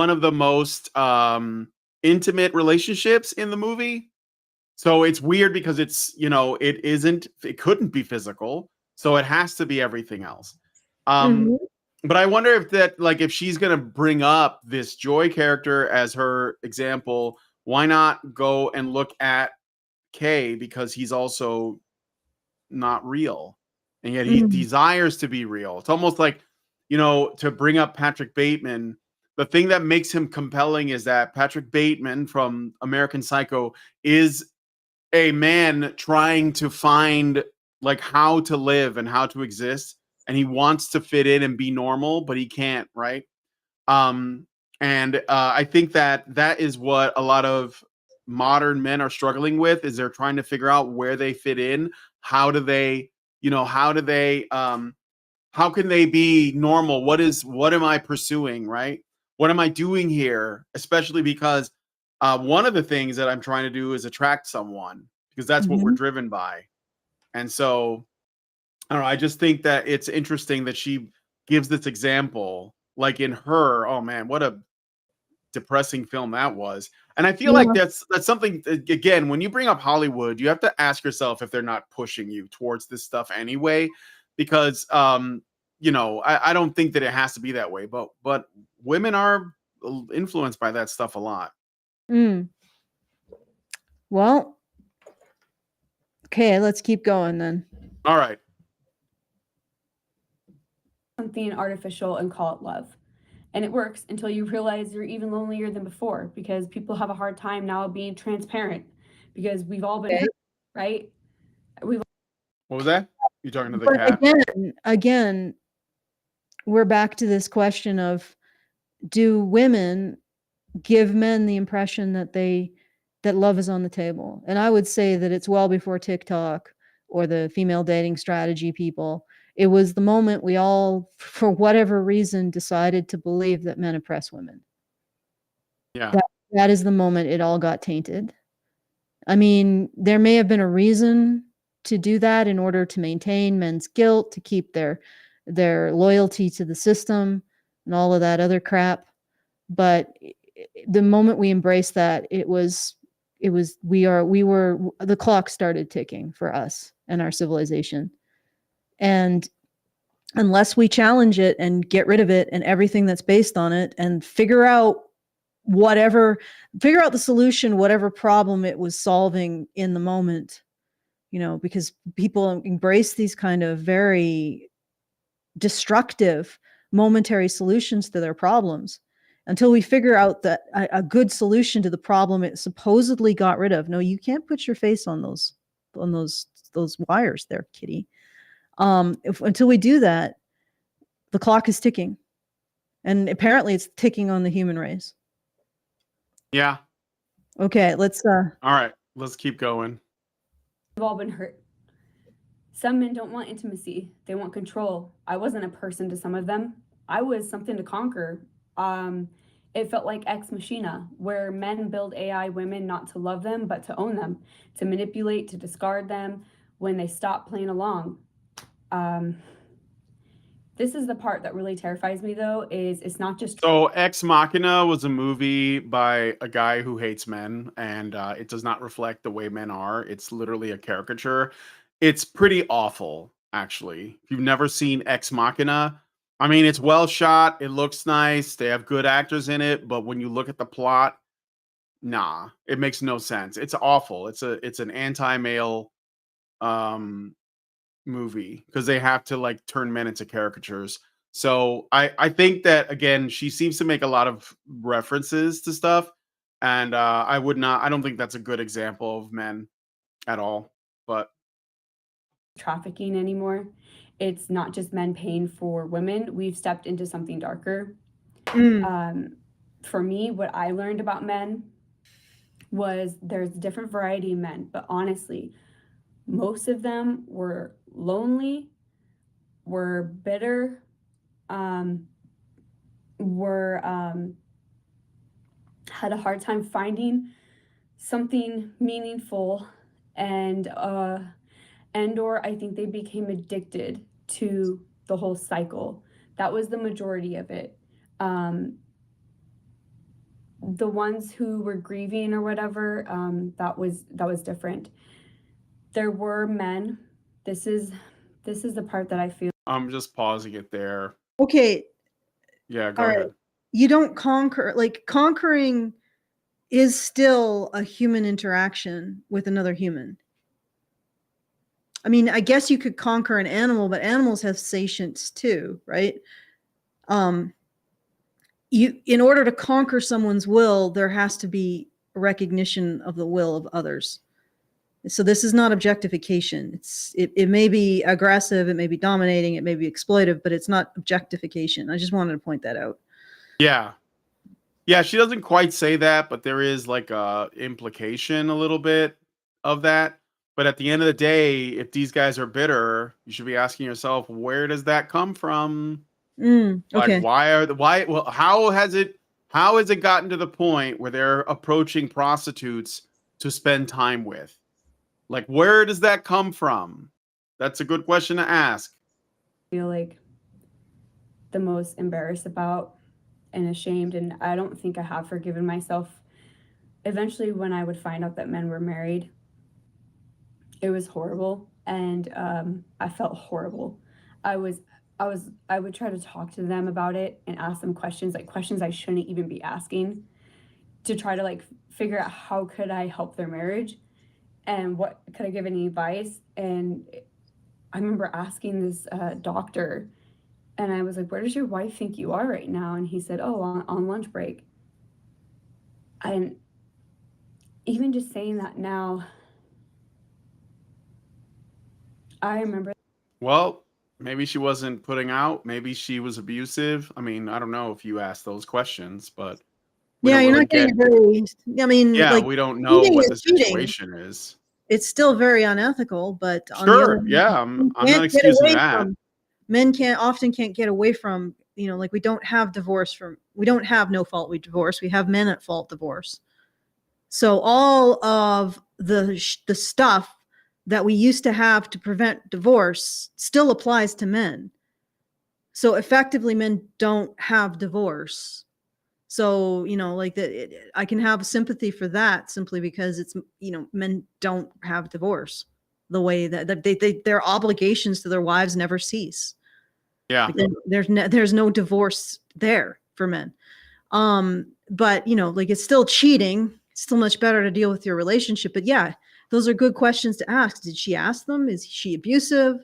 of the most intimate relationships in the movie. So it's weird because it couldn't be physical. So it has to be everything else. But I wonder if she's going to bring up this Joy character as her example, why not go and look at Kay, because he's also not real and yet he Mm. desires to be real. It's almost like, to bring up Patrick Bateman, the thing that makes him compelling is that Patrick Bateman from American Psycho is a man trying to find like how to live and how to exist, and he wants to fit in and be normal, but he can't, right? And I think that is what a lot of modern men are struggling with, is they're trying to figure out where they fit in. How do they, how can they be normal? What am I pursuing, right? What am I doing here? Especially because one of the things that I'm trying to do is attract someone, because that's what we're Mhm. driven by. And so I don't know. I just think that it's interesting that she gives this example, like in Her. Oh man, what a depressing film that was. And I feel like Yeah. that's something, again, when you bring up Hollywood, you have to ask yourself if they're not pushing you towards this stuff anyway, because I don't think that it has to be that way, but women are influenced by that stuff a lot. Mm. Well, okay, let's keep going then. All right. Something artificial and call it love. And it works until you realize you're even lonelier than before, because people have a hard time now being transparent, because we've all been hurt, right? What was that? You talking to the But cat? again, we're back to this question of, do women give men the impression that love is on the table? And I would say that it's well before TikTok or the female dating strategy people. It was the moment we all, for whatever reason, decided to believe that men oppress women. Yeah. That is the moment it all got tainted. I mean, there may have been a reason to do that in order to maintain men's guilt, to keep their loyalty to the system and all of that other crap. But the moment we embraced that, the clock started ticking for us and our civilization. And unless we challenge it and get rid of it and everything that's based on it, and figure out the solution, whatever problem it was solving in the moment, because people embrace these kind of very destructive momentary solutions to their problems until we figure out that a good solution to the problem it supposedly got rid of. No, you can't put your face on those wires there, kitty. Until we do that, the clock is ticking, and apparently it's ticking on the human race. Yeah. Okay, let's All right. Let's keep going. We've all been hurt. Some men don't want intimacy. They want control. I wasn't a person to some of them. I was something to conquer. It felt like Ex Machina, where men build AI women not to love them, but to own them, to manipulate, to discard them when they stop playing along. This is the part that really terrifies me, though, is it's not just... So Ex Machina was a movie by a guy who hates men, and it does not reflect the way men are. It's literally a caricature. It's pretty awful, actually. If you've never seen Ex Machina, I mean, it's well shot. It looks nice. They have good actors in it, but when you look at the plot, nah, it makes no sense. It's awful. It's an anti-male movie because they have to like turn men into caricatures. So I think that, again, she seems to make a lot of references to stuff, and I don't think that's a good example of men at all. But trafficking anymore. It's not just men paying for women. We've stepped into something darker. For me, what I learned about men was there's a different variety of men, but honestly, most of them were lonely, were bitter, had a hard time finding something meaningful, and or I think they became addicted to the whole cycle. That was the majority of it. The ones who were grieving or whatever, that was different. There were men. This is the part that I feel. I'm just pausing it there. Okay. Yeah, go All ahead. right. You don't conquer, like, conquering is still a human interaction with another human. I mean, I guess you could conquer an animal, but animals have satience too, right? In order to conquer someone's will, there has to be a recognition of the will of others. So this is not objectification. It may be aggressive, it may be dominating, it may be exploitive, but it's not objectification. I just wanted to point that out. Yeah. Yeah, she doesn't quite say that, but there is like a implication a little bit of that. But at the end of the day, if these guys are bitter, you should be asking yourself, where does that come from? Like, Okay. well, how has it gotten to the point where they're approaching prostitutes to spend time with? Like, where does that come from? That's a good question to ask. I feel like the most embarrassed about and ashamed, and I don't think I have forgiven myself. Eventually, when I would find out that men were married, it was horrible, and I felt horrible. I would try to talk to them about it and ask them questions, like questions I shouldn't even be asking, to try to like figure out how could I help their marriage and what could I give any advice. And I remember asking this doctor, and I was like, where does your wife think you are right now? And he said, oh, on lunch break. And even just saying that now, I remember. Well, maybe she wasn't putting out. Maybe she was abusive. I mean, I don't know if you asked those questions, but we Yeah, don't you're really not getting get. it very. I mean, Yeah, like we don't know cheating what is the cheating. situation is. It's still very unethical, but on the other Sure, hand, yeah, men I'm not can't get excusing away that. from men can't get away from, like we don't have no fault we divorce. We have men at fault divorce. So all of the stuff that we used to have to prevent divorce still applies to men. So effectively, men don't have divorce. So, like that, I can have sympathy for that simply because it's, men don't have divorce the way that their obligations to their wives never cease. Yeah. Like, there's no divorce there for men. But like it's still cheating. It's still much better to deal with your relationship. But yeah, those are good questions to ask. Did she ask them? Is she abusive?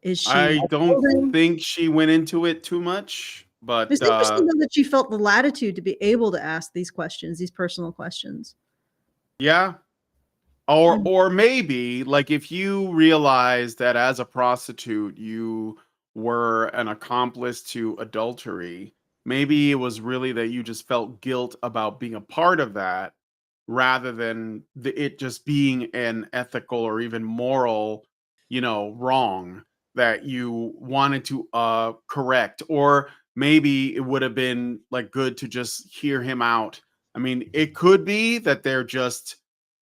Is she I don't withholding? think she went into it too much, but It's interesting though that she felt the latitude to be able to ask these questions, these personal questions. yeah. Or maybe like if you realize that as a prostitute you were an accomplice to adultery, maybe it was really that you just felt guilt about being a part of that rather than it just being an ethical or even moral, wrong that you wanted to correct. Or maybe it would have been like good to just hear him out. I mean, it could be that they're just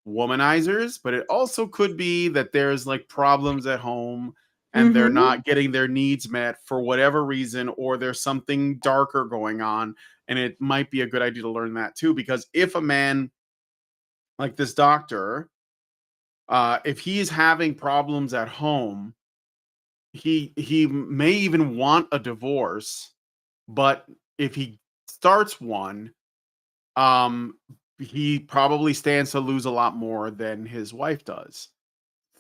womanizers, but it also could be that there's like problems at home and they're not getting their needs met for whatever reason, or there's something darker going on. And it might be a good idea to learn that too, because if a man like this doctor, if he's having problems at home, he may even want a divorce, but if he starts one, um he probably stands to lose a lot more than his wife does.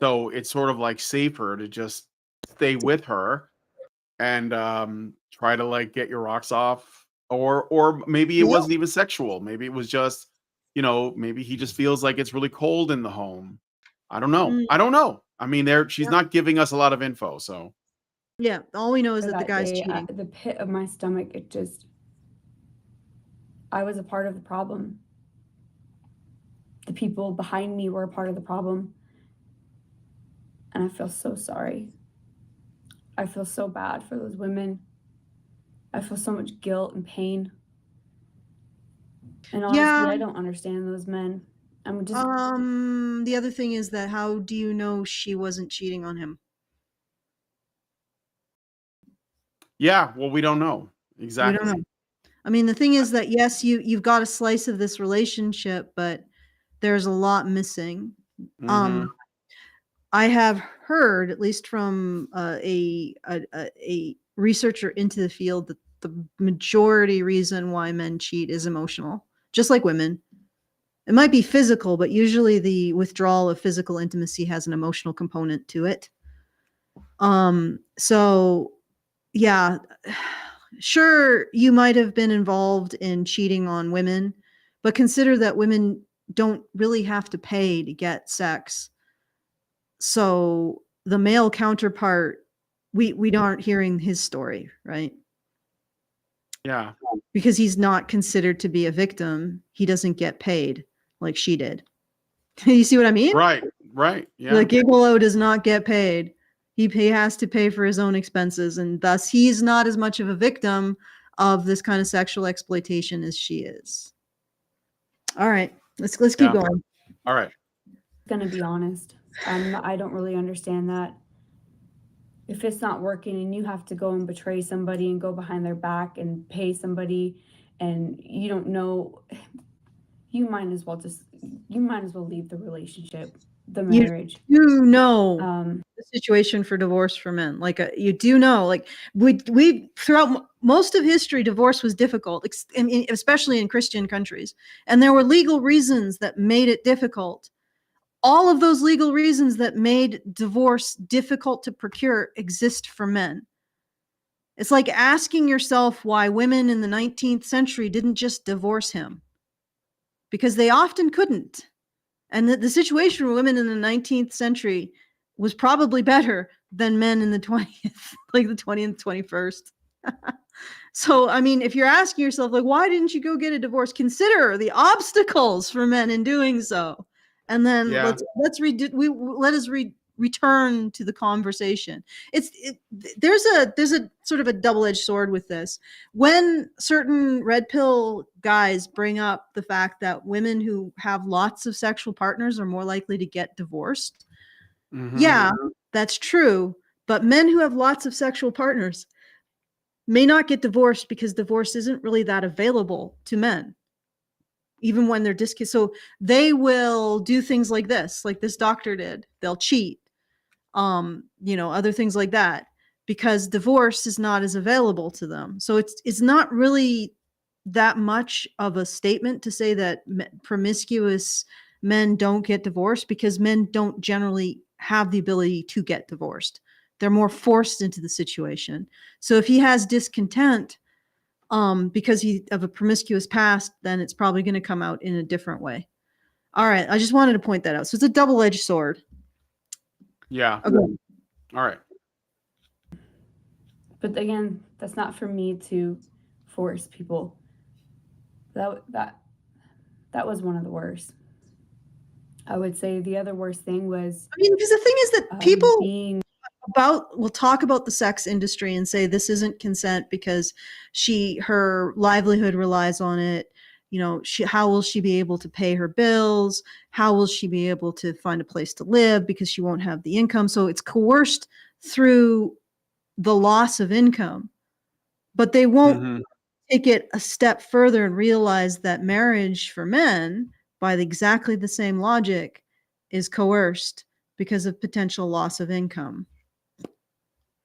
So it's sort of like safer to just stay with her and try to like get your rocks off. Or maybe it Yep. wasn't even sexual. Maybe it was just, maybe he just feels like it's really cold in the home. I don't know. Mm, I don't know. I mean, she's yep. not giving us a lot of info, so Yeah. All we know is For that the that guy's day, cheating. the pit of my stomach, I was a part of the problem. The people behind me were a part of the problem. And I feel so sorry. I feel so bad for those women. I feel so much guilt and pain. And honestly, Yeah. I don't understand those men. I'm just The other thing is that how do you know she wasn't cheating on him? yeah, well, we don't know. We don't Exactly. know. I mean, the thing is that yes, you've got a slice of this relationship, but there's a lot missing. Mhm. I have heard, at least from a researcher into the field, that the majority reason why men cheat is emotional, just like women. It might be physical, but usually the withdrawal of physical intimacy has an emotional component to it. So yeah, sure, you might have been involved in cheating on women, but consider that women don't really have to pay to get sex. So the male counterpart, we aren't hearing his story, right? Yeah. Because he's not considered to be a victim. He doesn't get paid like she did. You see what I mean? Right. Right. Yeah. The gigolo does not get paid. He has to pay for his own expenses, and thus he's not as much of a victim of this kind of sexual exploitation as she is. All right, let's keep Yeah. going. All right. Gonna be honest. I don't really understand that. If it's not working and you have to go and betray somebody and go behind their back and pay somebody and you don't know, you might as well leave the relationship, the marriage. You know the situation for divorce for men. Like you do know, like we throughout most of history, divorce was difficult, especially in Christian countries, and there were legal reasons that made it difficult. All of those legal reasons that made divorce difficult to procure exist for men. It's like asking yourself why women in the 19th century didn't just divorce him, because they often couldn't. And the situation for women in the 19th century was probably better than men in the 20th, like the 20th, 21st. So, I mean, if you're asking yourself, like, why didn't you go get a divorce? Consider the obstacles for men in doing so. And then Yeah. let us return to the conversation. There's a sort of a double-edged sword with this. When certain red pill guys bring up the fact that women who have lots of sexual partners are more likely to get divorced, yeah, that's true. But men who have lots of sexual partners may not get divorced because divorce isn't really that available to men, even when they're so they will do things like this doctor did. They'll cheat, other things like that, because divorce is not as available to them. So it's not really that much of a statement to say that promiscuous men don't get divorced, because men don't generally have the ability to get divorced. They're more forced into the situation. So if he has discontent because he of a promiscuous past, then it's probably going to come out in a different way. All right, I just wanted to point that out. So it's a double-edged sword. Yeah. Okay. All right. But again, that's not for me to force people. That was one of the worst. I would say the other worst thing was, I mean, because the thing is that people being will talk about the sex industry and say this isn't consent because her livelihood relies on it. How will she be able to pay her bills? How will she be able to find a place to live because she won't have the income? So it's coerced through the loss of income, but they won't take it a step further and realize that marriage for men, by exactly the same logic, is coerced because of potential loss of income.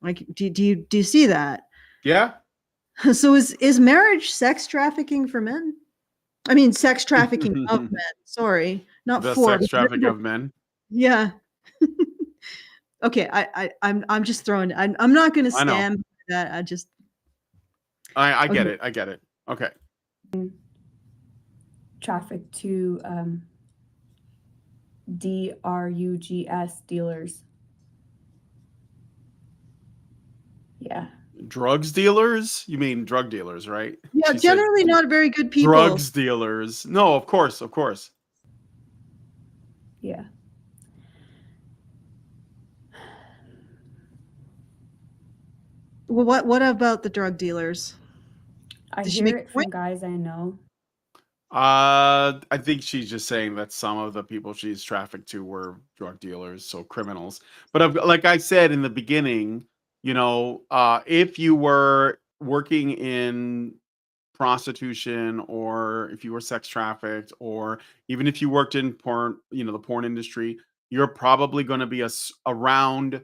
Like, do you see that? Yeah. So is marriage sex trafficking for men? I mean, sex trafficking of men. Sorry, not The for sex trafficking of men. Yeah. Okay, I'm just throwing. I'm not going to I know. stand by that. I get Okay. it. I get it. Okay. trafficked to drugs dealers. Yeah. Drugs dealers? You mean drug dealers, right? Yeah, She said generally not very good people. drugs dealers. No, of course, of course. Yeah. Well, what about the drug dealers? I Did she hear make a it from point? guys I know. I think she's just saying that some of the people she's trafficked to were drug dealers, so criminals. But like I said in the beginning, if you were working in prostitution, or if you were sex trafficked, or even if you worked in porn, the porn industry, you're probably going to be around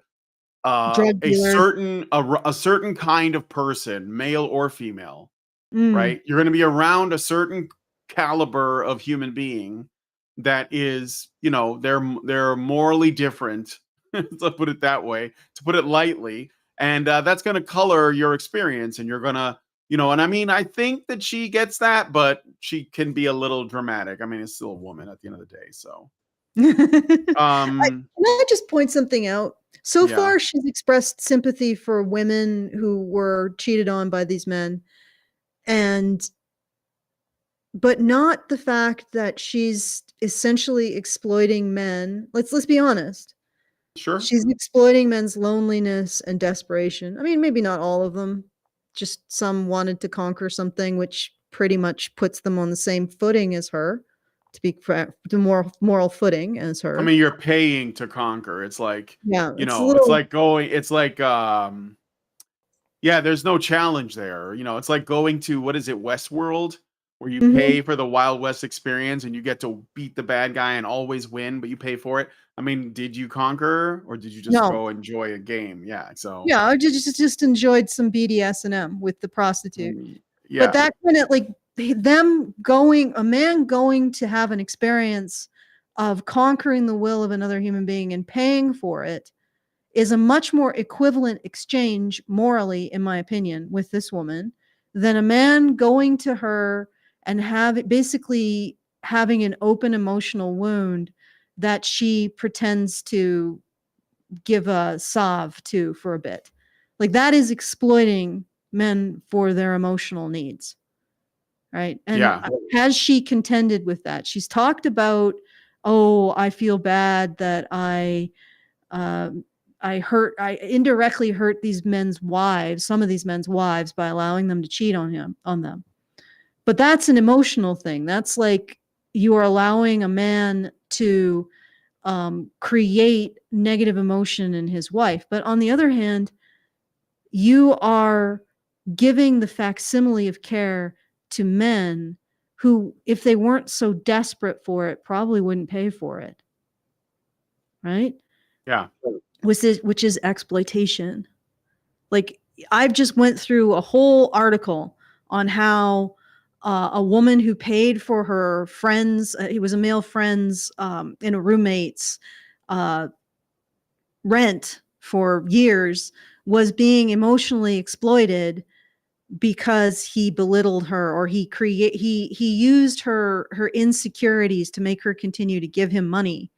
Drug a dealers. certain kind of person, male or female. Mm. Right? You're going to be around a certain caliber of human being that is, they're morally different, to put it that way, to put it lightly, and that's going to color your experience, and you're going to, and I mean, I think that she gets that, but she can be a little dramatic. I mean, it's still a woman at the end of the day, so. Can I just point something out? So Yeah. far, she's expressed sympathy for women who were cheated on by these men, but not the fact that she's essentially exploiting men. Let's be honest. Sure. She's exploiting men's loneliness and desperation. I mean, maybe not all of them. Just some wanted to conquer something, which pretty much puts them on the same footing as her, to be the moral footing as her. I mean, you're paying to conquer. It's like, yeah, it's like going, it's like, yeah, there's no challenge there. It's like going to, what is it, Westworld, where you pay for the Wild West experience and you get to beat the bad guy and always win, but you pay for it. I mean, did you conquer or did you just go enjoy a game? Yeah. So yeah, I just enjoyed some BDSM with the prostitute. Yeah. But that kind of like a man going to have an experience of conquering the will of another human being and paying for it is a much more equivalent exchange morally, in my opinion, with this woman than a man going to her and basically having an open emotional wound that she pretends to give a salve to for a bit. Like that is exploiting men for their emotional needs. Right. And has she contended with that? She's talked about, oh, I feel bad that I indirectly hurt some of these men's wives by allowing them to cheat on them. But that's an emotional thing. That's like you are allowing a man to create negative emotion in his wife. But on the other hand, you are giving the facsimile of care to men who, if they weren't so desperate for it, probably wouldn't pay for it. Right? Yeah. Which is exploitation. Like I've just went through a whole article on how a woman who paid for her friends, he was a male friend's in a roommate's rent for years, was being emotionally exploited because he belittled her, or he used her insecurities to make her continue to give him money.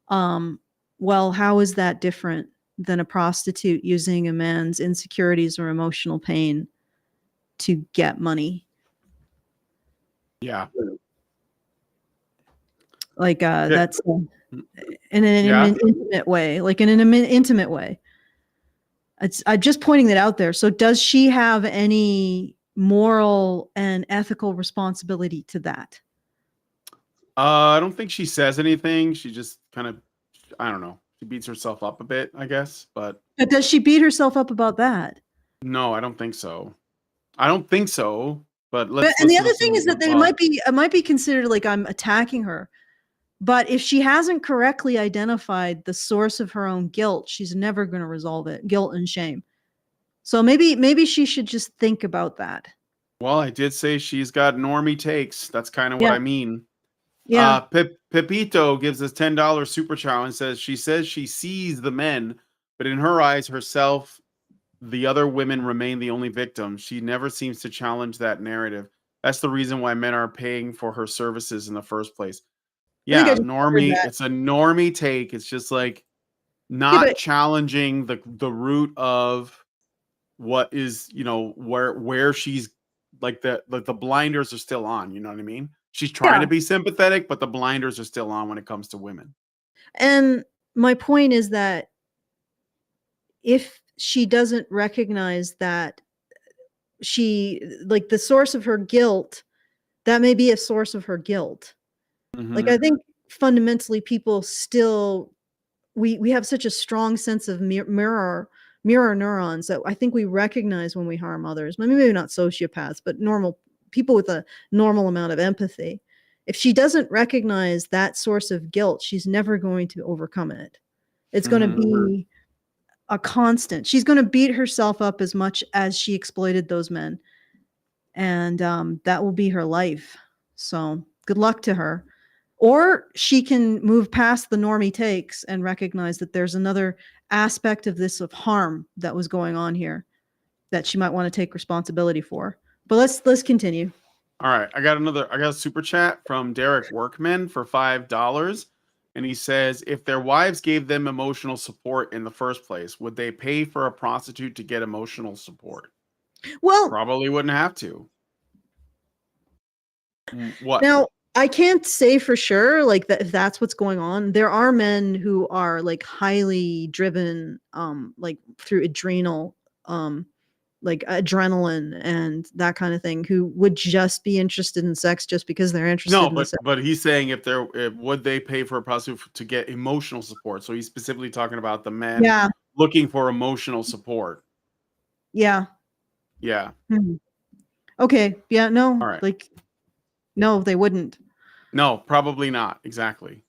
Well, how is that different than a prostitute using a man's insecurities or emotional pain to get money? Yeah. Like that's in an intimate way, intimate way. I'm just pointing that out there. So does she have any moral and ethical responsibility to that? I don't think she says anything. She just kind of, I don't know. She beats herself up a bit, I guess. But does she beat herself up about that? No, I don't think so. But and the other thing is that it might be considered like I'm attacking her. But if she hasn't correctly identified the source of her own guilt, she's never going to resolve it. Guilt and shame. So maybe she should just think about that. Well, I did say she's got normie takes. That's kind of what I mean. Yeah. Pepito gives us $10 super chow and says she sees the men, but in her eyes, herself, the other women remain the only victim. She never seems to challenge that narrative. That's the reason why men are paying for her services in the first place. Yeah, normie. It's a normie take. It's just like not challenging the root of what is, where she's like the blinders are still on. You know what I mean? She's trying to be sympathetic, but the blinders are still on when it comes to women. And my point is that if she doesn't recognize that the source of her guilt, that may be a source of her guilt. Like, I think fundamentally people still, we have such a strong sense of mirror neurons that I think we recognize when we harm others. Maybe not sociopaths, but normal people with a normal amount of empathy. If she doesn't recognize that source of guilt, she's never going to overcome it. It's going to be a constant. She's going to beat herself up as much as she exploited those men. And that will be her life. So good luck to her. Or she can move past the normie takes and recognize that there's another aspect of this of harm that was going on here that she might want to take responsibility for. But let's continue. All right, I got a super chat from Derek Workman for $5, and he says, if their wives gave them emotional support in the first place, would they pay for a prostitute to get emotional support? Well, Probably wouldn't have to. What? now I can't say for sure like that if that's what's going on. There are men who are like highly driven like through adrenal like adrenaline and that kind of thing, who would just be interested in sex just because they're interested No, in the sex. but he's saying if would they pay for a prostitute to get emotional support? So he's specifically talking about the men Yeah. looking for emotional support. Yeah. Yeah. Mhm. Okay. Yeah. No. All right. Like, no, they wouldn't. No, probably not. Exactly.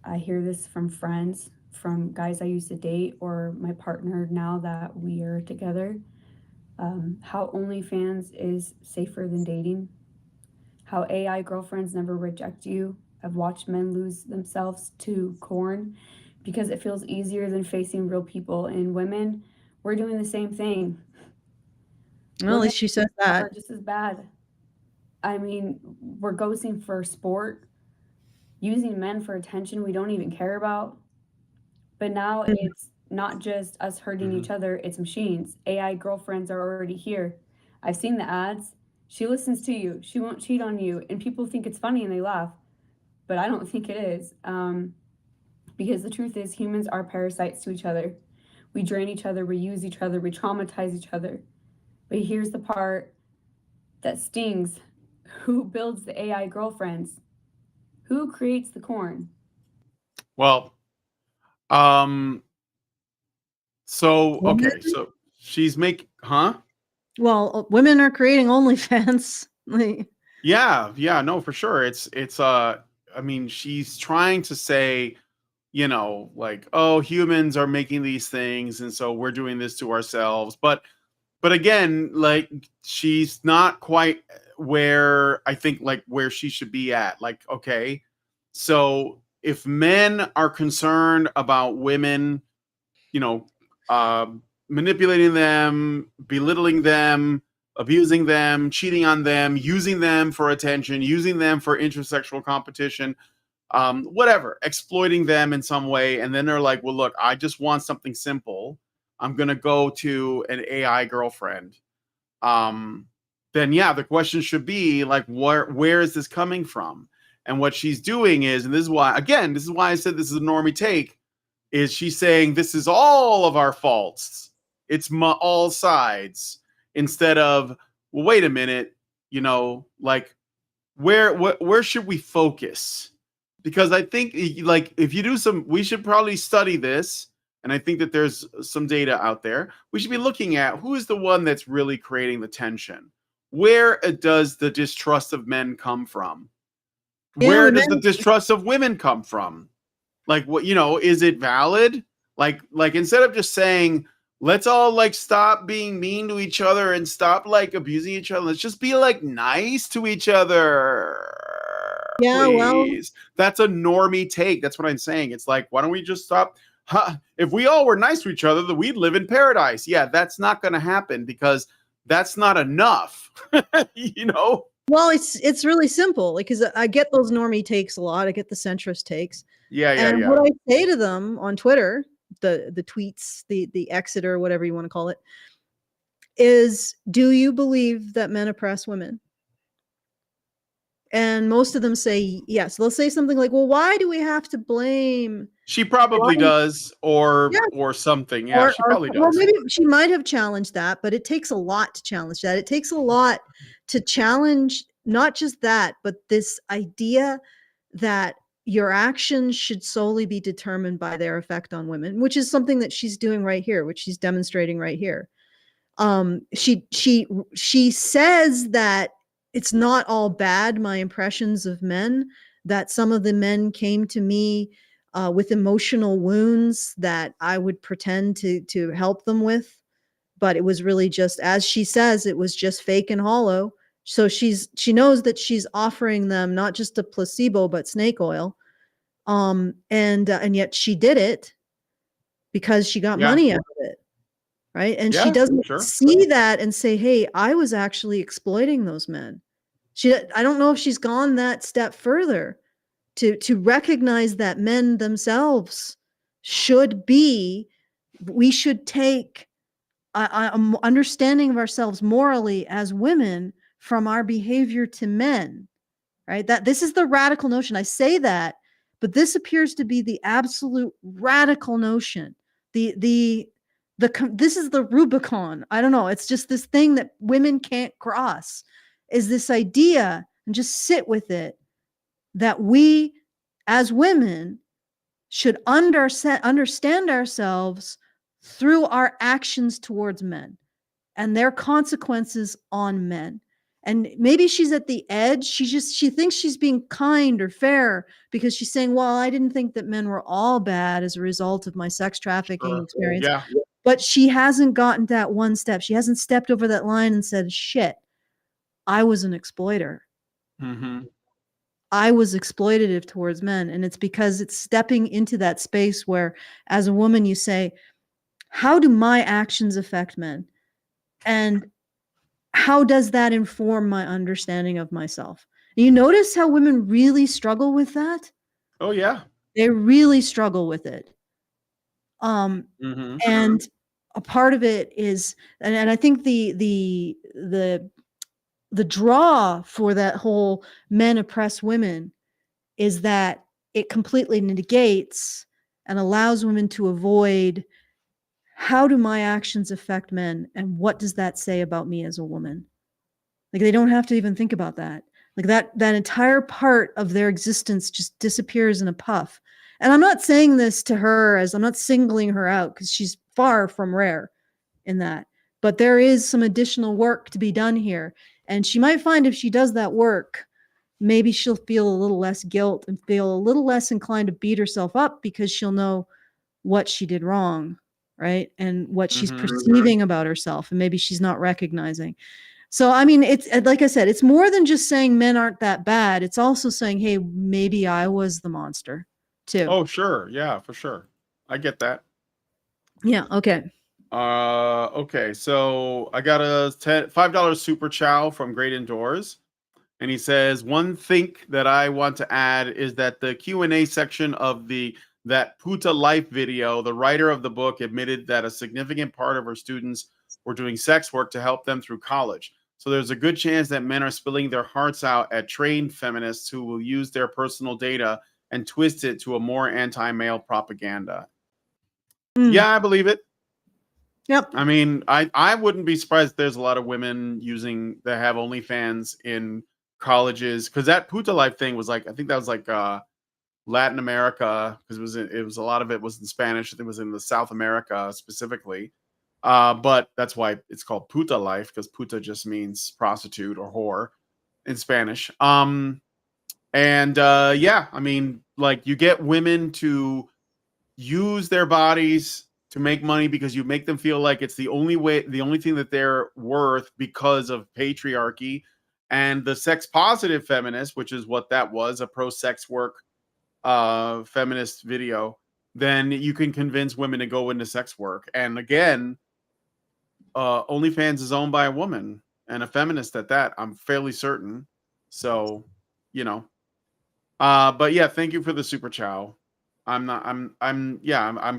I hear this from friends, from guys I used to date, or my partner now that we are together. How OnlyFans is safer than dating. How AI girlfriends never reject you. I've watched men lose themselves to corn because it feels easier than facing real people. And women, we're doing the same thing. Well, at least she said that. Are just as bad. I mean, we're ghosting for sport, using men for attention we don't even care about. But now it's not just us hurting each other, it's machines. AI girlfriends are already here. I've seen the ads. She listens to you. She won't cheat on you. And people think it's funny and they laugh. But I don't think it is. Because the truth is, humans are parasites to each other. We drain each other, we use each other, we traumatize each other. But here's the part that stings. Who builds the AI girlfriends? Who creates the corn? Well, so okay, so she's Well, women are creating OnlyFans. Like, yeah, no, for sure. It's I mean, she's trying to say, you know, like, oh, humans are making these things, and so we're doing this to ourselves. But again, like, she's not quite where I think like where she should be at. Like, okay, so if men are concerned about women, you know, manipulating them, belittling them, abusing them, cheating on them, using them for attention, using them for intersexual competition, whatever, exploiting them in some way. And then they're like, well, look, I just want something simple. I'm going to go to an AI girlfriend. Then yeah, the question should be like, where is this coming from? And what she's doing is, and this is why I said this is a normie take, is she's saying this is all of our faults. It's all sides, instead of, well, wait a minute, you know, like where should we focus? Because I think like if you do we should probably study this. And I think that there's some data out there. We should be looking at who is the one that's really creating the tension. Where does the distrust of men come from? Where does the distrust of women come from? Like, what, you know, is it valid? Like instead of just saying, let's all like stop being mean to each other and stop like abusing each other, let's just be like nice to each other. Yeah, please. well, That's a normie take. That's what I'm saying. It's like, why don't we just stop? If we all were nice to each other, then we'd live in paradise. Yeah, that's not going to happen because that's not enough. You know? Well, it's really simple because I get those normie takes a lot. I get the centrist takes. Yeah. What I say to them on Twitter, the tweets, the exit or whatever you want to call it, is, do you believe that men oppress women? And most of them say yes. They'll say something like, well, why do we have to blame? She probably does, or something. Yeah, she probably does. Well, maybe she might have challenged that, but it takes a lot to challenge that. It takes a lot to challenge not just that, but this idea that your actions should solely be determined by their effect on women, which is something that she's doing right here, which she's demonstrating right here. She says that it's not all bad, my impressions of men, that some of the men came to me with emotional wounds that I would pretend to help them with. But it was really just, as she says, it was just fake and hollow. So she knows that she's offering them not just a placebo but snake oil. And yet she did it because she got Yeah. money out of it, right? And she Yeah, doesn't sure. see that and say, "Hey, I was actually exploiting those men." I don't know if she's gone that step further to recognize that men themselves we should take a understanding of ourselves morally as women from our behavior to men, right? That this is the radical notion. I say that, but this appears to be the absolute radical notion. This is the Rubicon. I don't know. It's just this thing that women can't cross, is this idea, and just sit with it, that we as women should understand ourselves through our actions towards men and their consequences on men. And maybe she's at the edge. She thinks she's being kind or fair because she's saying, well, I didn't think that men were all bad as a result of my sex trafficking Sure. experience. Yeah. But she hasn't gotten that one step. She hasn't stepped over that line and said, shit, I was an exploiter. Mm-hmm. I was exploitative towards men. And it's because it's stepping into that space where, as a woman, you say, how do my actions affect men? And how does that inform my understanding of myself? You notice how women really struggle with that? Oh yeah. They really struggle with it. Mm-hmm. And a part of it is, and I think the draw for that whole men oppress women is that it completely negates and allows women to avoid, how do my actions affect men, and what does that say about me as a woman? Like, they don't have to even think about that. Like, that entire part of their existence just disappears in a puff. And I'm not saying this to her as, I'm not singling her out, because she's far from rare in that. But there is some additional work to be done here. And she might find, if she does that work, maybe she'll feel a little less guilt and feel a little less inclined to beat herself up, because she'll know what she did wrong, right? And what she's Mm-hmm. perceiving about herself, and maybe she's not recognizing. So, I mean, it's like I said, it's more than just saying men aren't that bad. It's also saying, hey, maybe I was the monster too. Oh, sure. Yeah, for sure. I get that. Yeah. Okay. Okay. So I got a $5 super chow from Great Indoors. And he says, one thing that I want to add is that the Q&A section of that Puta Life video, the writer of the book admitted that a significant part of her students were doing sex work to help them through college. So there's a good chance that men are spilling their hearts out at trained feminists who will use their personal data and twist it to a more anti-male propaganda. Yeah, I believe it. Yep. I mean, I wouldn't be surprised if there's a lot of women that have OnlyFans in colleges, because that Puta Life thing was like, I think that was like Latin America, because it was a lot of it was in Spanish. It was in the South America specifically, but that's why it's called Puta Life, because puta just means prostitute or whore in Spanish. And yeah, I mean, like, you get women to use their bodies to make money because you make them feel like it's the only thing that they're worth because of patriarchy. And the sex positive feminist, which is what that was, a pro sex work feminist video, then you can convince women to go into sex work. And again, OnlyFans is owned by a woman, and a feminist at that, I'm fairly certain. So, you know, but yeah, thank you for the super chow. I'm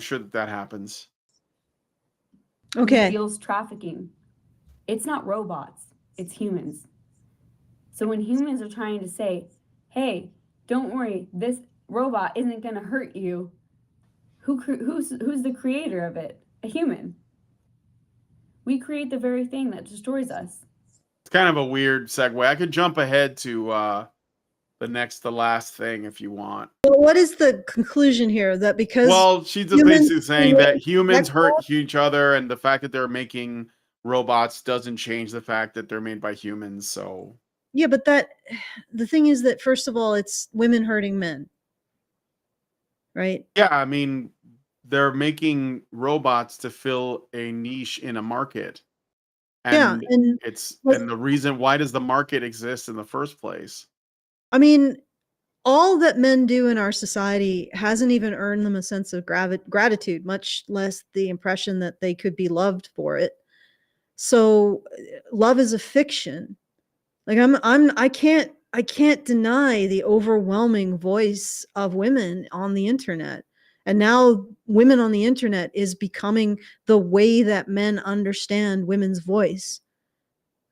sure that happens. Who Okay. feels trafficking? It's not robots, it's humans. So when humans are trying to say, hey, don't worry, this robot isn't going to hurt you, who's the creator of it? A human. We create the very thing that destroys us. It's kind of a weird segue. I could jump ahead to the last thing if you want. Well, what is the conclusion here? That because Well, she's just humans basically saying that humans hurt sexual? each other, and the fact that they're making robots doesn't change the fact that they're made by humans. So Yeah, but the thing is that, first of all, it's women hurting men, right? yeah, I mean, they're making robots to fill a niche in a market. Yeah, And and it's like, and the reason why does the market exist in the first place? I mean, all that men do in our society hasn't even earned them a sense of gratitude, much less the impression that they could be loved for it. So, love is a fiction. Like I can't deny the overwhelming voice of women on the internet. And now women on the internet is becoming the way that men understand women's voice.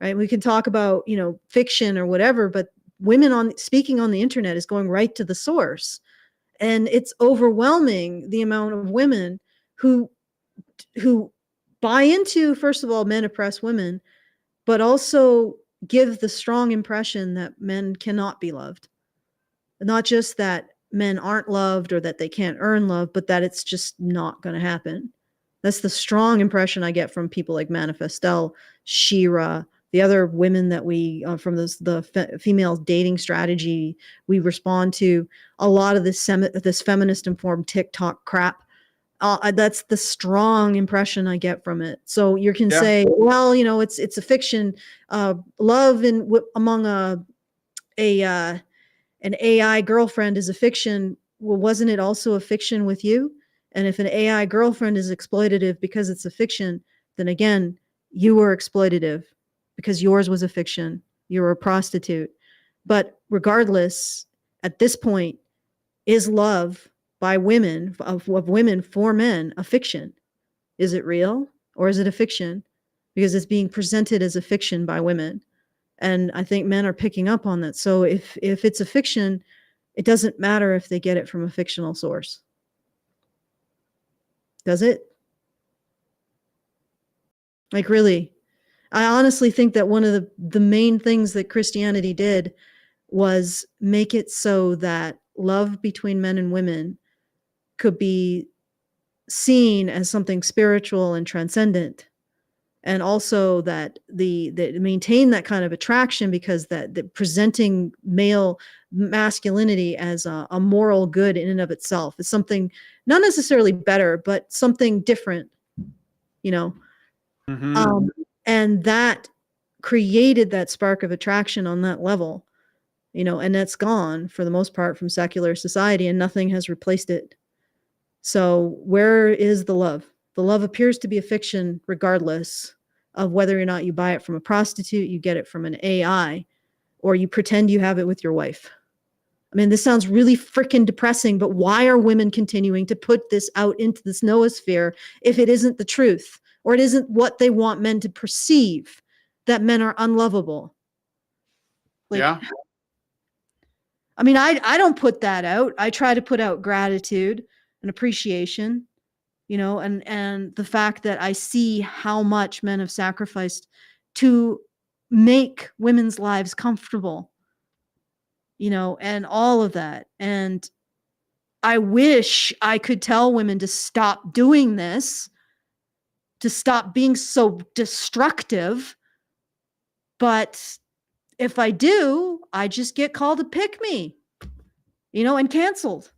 Right? We can talk about, fiction or whatever, but women on speaking on the internet is going right to the source. And it's overwhelming the amount of women who who buy into, first of all, men oppress women, but also give the strong impression that men cannot be loved. Not just that men aren't loved or that they can't earn love, but that it's just not going to happen. That's the strong impression I get from people like Manifestel, Shira, the other women that we, from the female dating strategy, we respond to a lot of this feminist informed TikTok crap. That's the strong impression I get from it. So you can Yeah. say, well, it's a fiction. Love among an AI girlfriend is a fiction. Well, wasn't it also a fiction with you? And if an AI girlfriend is exploitative because it's a fiction, then again, you were exploitative because yours was a fiction. You were a prostitute. But regardless, at this point, is love by women, of women for men, a fiction? Is it real or is it a fiction? Because it's being presented as a fiction by women. And I think men are picking up on that. So if it's a fiction, it doesn't matter if they get it from a fictional source. Does it? Like, really? I honestly think that one of the main things that Christianity did was make it so that love between men and women could be seen as something spiritual and transcendent, and also that maintain that kind of attraction, because that the presenting male masculinity as a moral good in and of itself is something not necessarily better, but something different, you know. Mhm. And that created that spark of attraction on that level, and that's gone for the most part from secular society, and nothing has replaced it. So where is the love? The love appears to be a fiction, regardless of whether or not you buy it from a prostitute, you get it from an AI, or you pretend you have it with your wife. I mean, this sounds really freaking depressing, but why are women continuing to put this out into this noosphere if it isn't the truth, or it isn't what they want men to perceive, that men are unlovable? Like, Yeah. I mean, I don't put that out. I try to put out gratitude and appreciation, and the fact that I see how much men have sacrificed to make women's lives comfortable, and all of that. And I wish I could tell women to stop doing this, to stop being so destructive. But if I do, I just get called a pick me, and canceled.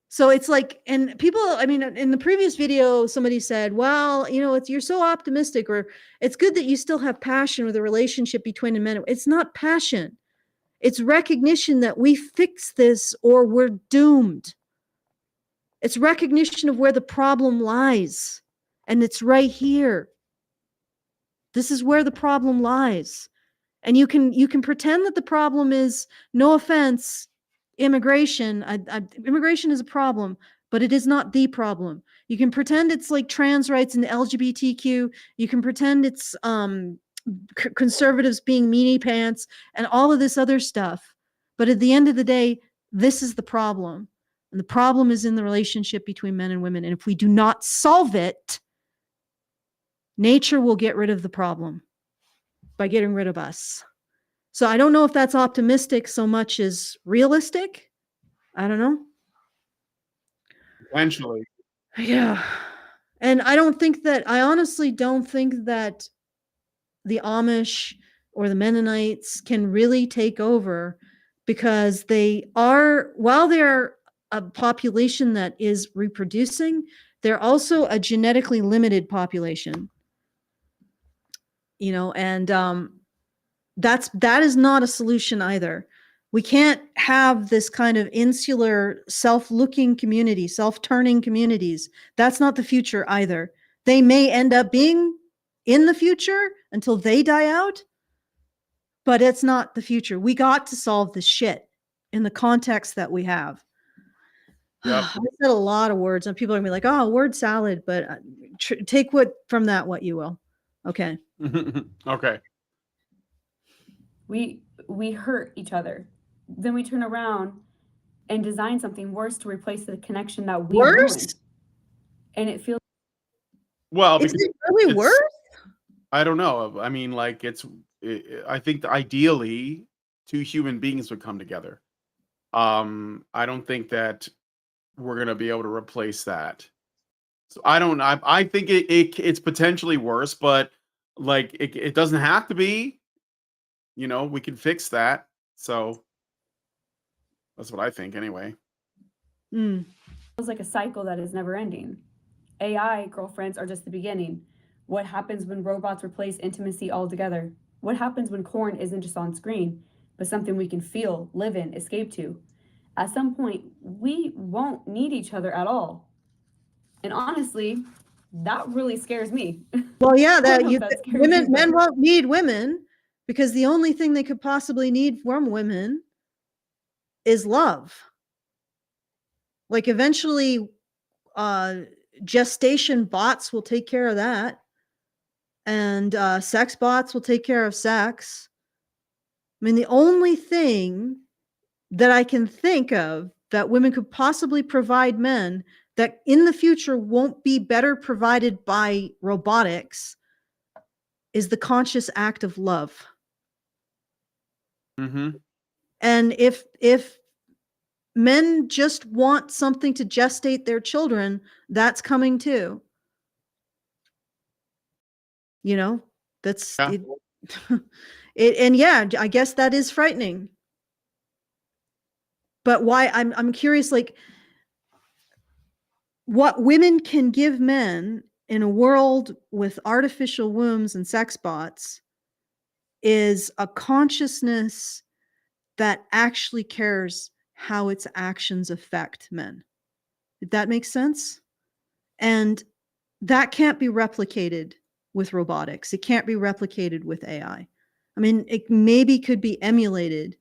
So it's like, and people, I mean, in the previous video, somebody said, well, you're so optimistic, or it's good that you still have passion with a relationship between men. It's not passion. It's recognition that we fix this or we're doomed. It's recognition of where the problem lies. And it's right here. This is where the problem lies. And you can pretend that the problem is, no offense, immigration. Immigration is a problem, but it is not the problem. You can pretend it's like trans rights and LGBTQ. You can pretend it's conservatives being meanie pants and all of this other stuff. But at the end of the day, this is the problem. And the problem is in the relationship between men and women. And if we do not solve it, nature will get rid of the problem by getting rid of us. So I don't know if that's optimistic so much as realistic. I don't know. Eventually. Yeah. And I honestly don't think that the Amish or the Mennonites can really take over, because while they're a population that is reproducing, they're also a genetically limited population. you know, and that is not a solution either. We can't have this kind of insular, self-looking community, self-turning communities. That's not the future either. They may end up being in the future until they die out, but it's not the future. We got to solve this shit in the context that we have. Yep. I said a lot of words, and people are gonna be like, "Oh, word salad," but take what you will. Okay. Okay. We hurt each other. Then we turn around and design something worse to replace the connection that we Worse? ruined. And it feels Well, Is because it really it's- worse? I don't know. I mean, like I think that ideally two human beings would come together. I don't think that we're gonna be able to replace that. So I think it's potentially worse, but like it doesn't have to be. You know, we can fix that. So that's what I think anyway. Mm. like a cycle that is never ending. AI girlfriends are just the beginning. What happens when robots replace intimacy altogether? What happens when corn isn't just on screen, but something we can feel, live in, escape to? At some point, we won't need each other at all. And honestly, that really scares me. Well, yeah, I don't know if that scares you, but- men won't need women because the only thing they could possibly need from women is love. Like eventually, gestation bots will take care of that, and sex bots will take care of sex. I mean, the only thing that I can think of that women could possibly provide men that in the future won't be better provided by robotics is the conscious act of love. Mm-hmm. And if men just want something to gestate their children, that's coming too. You know, that's Yeah. it. And yeah, I guess that is frightening. But why I'm curious, like what women can give men in a world with artificial wombs and sex bots is a consciousness that actually cares how its actions affect men. If that makes sense? And that can't be replicated with robotics. It can't be replicated with AI. I mean, it maybe could be emulated,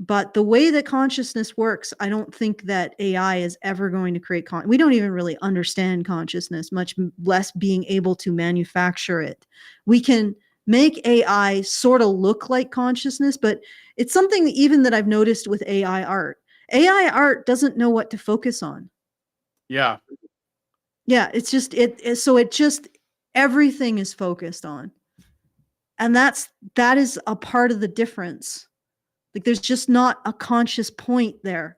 but the way that consciousness works, I don't think that AI is ever going to create we don't even really understand consciousness, much less being able to manufacture it. We can make AI sort of look like consciousness, but it's something even that I've noticed with AI art. AI art doesn't know what to focus on. Yeah. Yeah, it's just so it just everything is focused on. And that is a part of the difference. Like there's just not a conscious point there.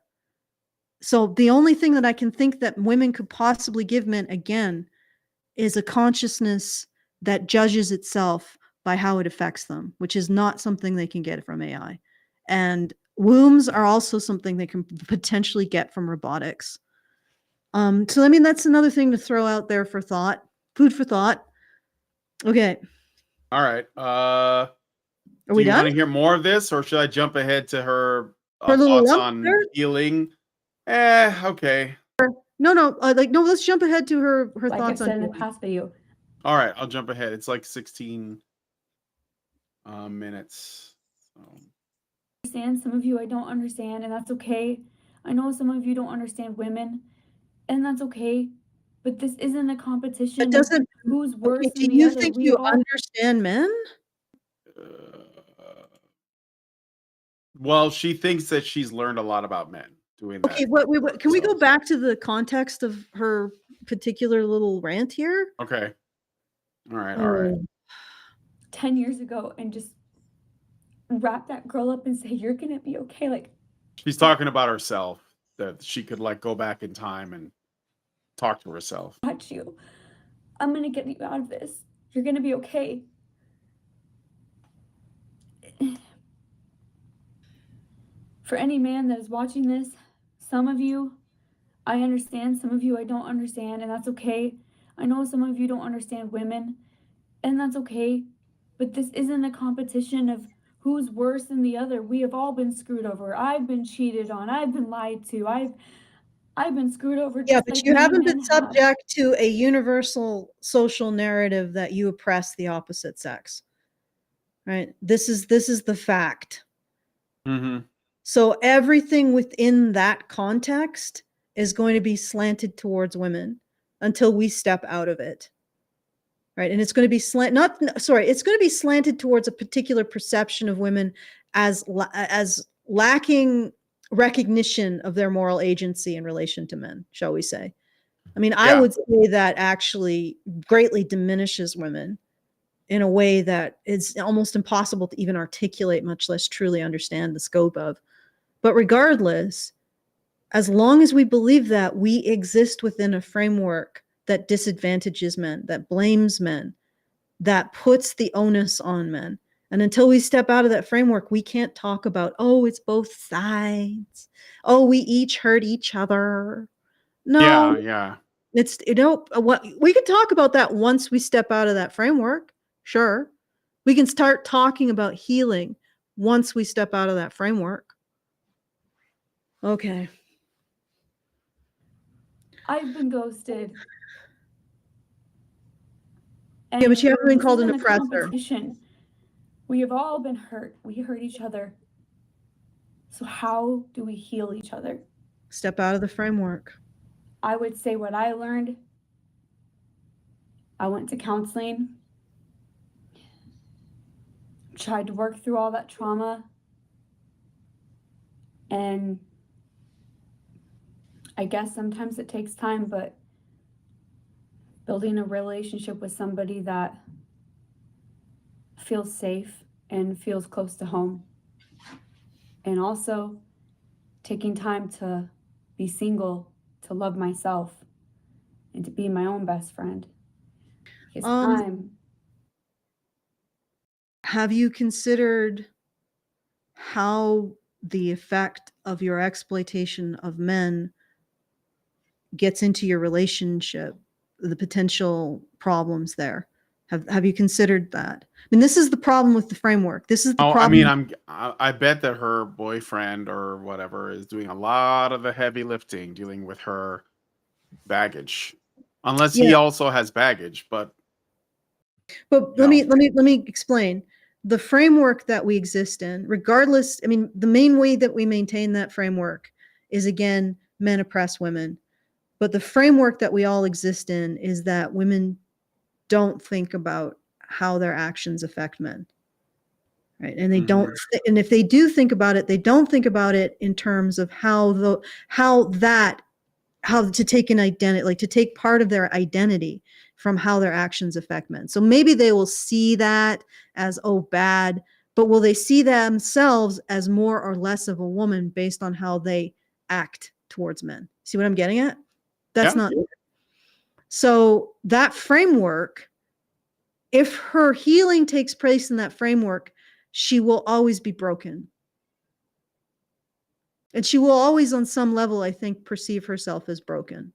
So the only thing that I can think that women could possibly give men again is a consciousness that judges itself by how it affects them, which is not something they can get from AI. And wombs are also something they can potentially get from robotics. So I mean that's another thing to throw out there for thought, food for thought. Okay. All right. Are Do we you want done? to hear more of this, or should I jump ahead to her Her little thoughts lump on there? healing? Okay. No, no, let's jump ahead to her like I've thoughts on said in the healing. past video, All right, I'll jump ahead. It's like 16 minutes. So. understand some of you I don't understand, and that's okay. I know some of you don't understand women, and that's okay. But this isn't a competition. It doesn't. Who's worse Okay, than do the you other? think We you all understand men? Well, she thinks that she's learned a lot about men doing that. Okay, what can we So. go back to the context of her particular little rant here? Okay. All right. All right. 10 years ago and just wrap that girl up and say you're gonna be okay. Like She's talking about herself, that she could like go back in time and talk to herself. watch you. I'm gonna get you out of this. You're gonna be okay. For any man that is watching this, some of you I understand, some of you I don't understand, and that's okay. I know some of you don't understand women, and that's okay. But this isn't a competition of who's worse than the other. We have all been screwed over. I've been cheated on. I've been lied to. I've been screwed over Yeah, just but like you many haven't men been have. subject to a universal social narrative that you oppress the opposite sex. Right? This is the fact. Mm-hmm. So everything within that context is going to be slanted towards women until we step out of it. Right? And it's going to be it's going to be slanted towards a particular perception of women as lacking recognition of their moral agency in relation to men, shall we say. I mean, I would say that actually greatly diminishes women in a way that is almost impossible to even articulate, much less truly understand the scope of. But regardless, as long as we believe that, we exist within a framework that disadvantages men, that blames men, that puts the onus on men. And until we step out of that framework, we can't talk about, oh, it's both sides. Oh, we each hurt each other. No, Yeah. it's, what we can talk about that once we step out of that framework. Sure. We can start talking about healing once we step out of that framework. Okay. I've been ghosted. Yeah, but you haven't been this called an isn't a oppressor. competition. We have all been hurt. We hurt each other. So how do we heal each other? Step out of the framework. I would say what I learned. I went to counseling, tried to work through all that trauma, and I guess sometimes it takes time, but building a relationship with somebody that feels safe and feels close to home, and also taking time to be single, to love myself, and to be my own best friend. Because have you considered how the effect of your exploitation of men gets into your relationship, the potential problems there? Have you considered that? I mean, this is the problem with the framework. This is the problem. I mean, I bet that her boyfriend or whatever is doing a lot of the heavy lifting, dealing with her baggage, unless he also has baggage. But let me explain the framework that we exist in. Regardless, I mean, the main way that we maintain that framework is, again, men oppress women. But the framework that we all exist in is that women don't think about how their actions affect men. Right. And they don't, and if they do think about it, they don't think about it in terms of how to take an identity, like to take part of their identity from how their actions affect men. So maybe they will see that as, oh, bad, but will they see themselves as more or less of a woman based on how they act towards men? See what I'm getting at? That's not it. So that framework, if her healing takes place in that framework, she will always be broken. And she will always, on some level, I think, perceive herself as broken.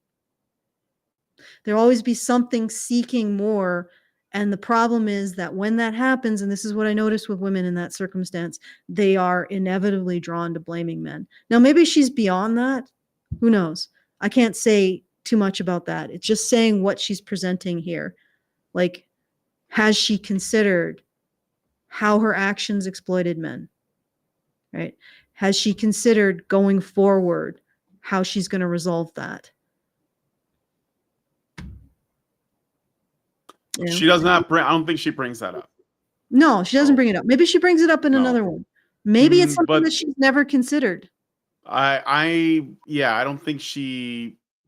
There'll always be something seeking more. And the problem is that when that happens, and this is what I noticed with women in that circumstance, they are inevitably drawn to blaming men. Now, maybe she's beyond that. Who knows? I can't say too much about that. It's just saying what she's presenting here. Like, has she considered how her actions exploited men? Right? Has she considered going forward how she's going to resolve that? Yeah. She does not bring, I don't think she brings that up. No, she doesn't bring it up. Maybe she brings it up in another one. Maybe it's something that she's never considered. I don't think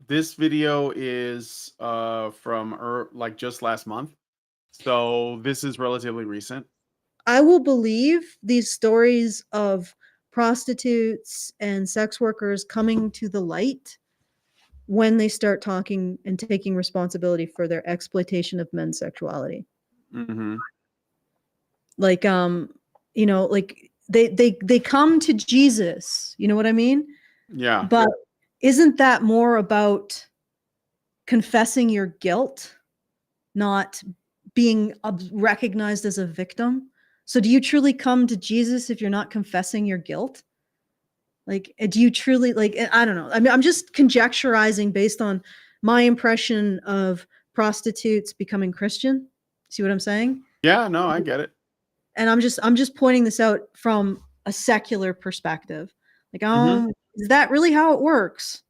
this video is from like just last month. So this is relatively recent. I will believe these stories of prostitutes and sex workers coming to the light when they start talking and taking responsibility for their exploitation of men's sexuality. Mm-hmm. Like, you know, like they come to Jesus, you know what I mean? Yeah. But isn't that more about confessing your guilt, not being recognized as a victim. So do you truly come to Jesus if you're not confessing your guilt? Like, do you truly, like, I don't know. I mean, I'm just conjecturizing based on my impression of prostitutes becoming Christian. See what I'm saying? Yeah, no, I get it. And I'm just pointing this out from a secular perspective. Like, Mhm. is that really how it works?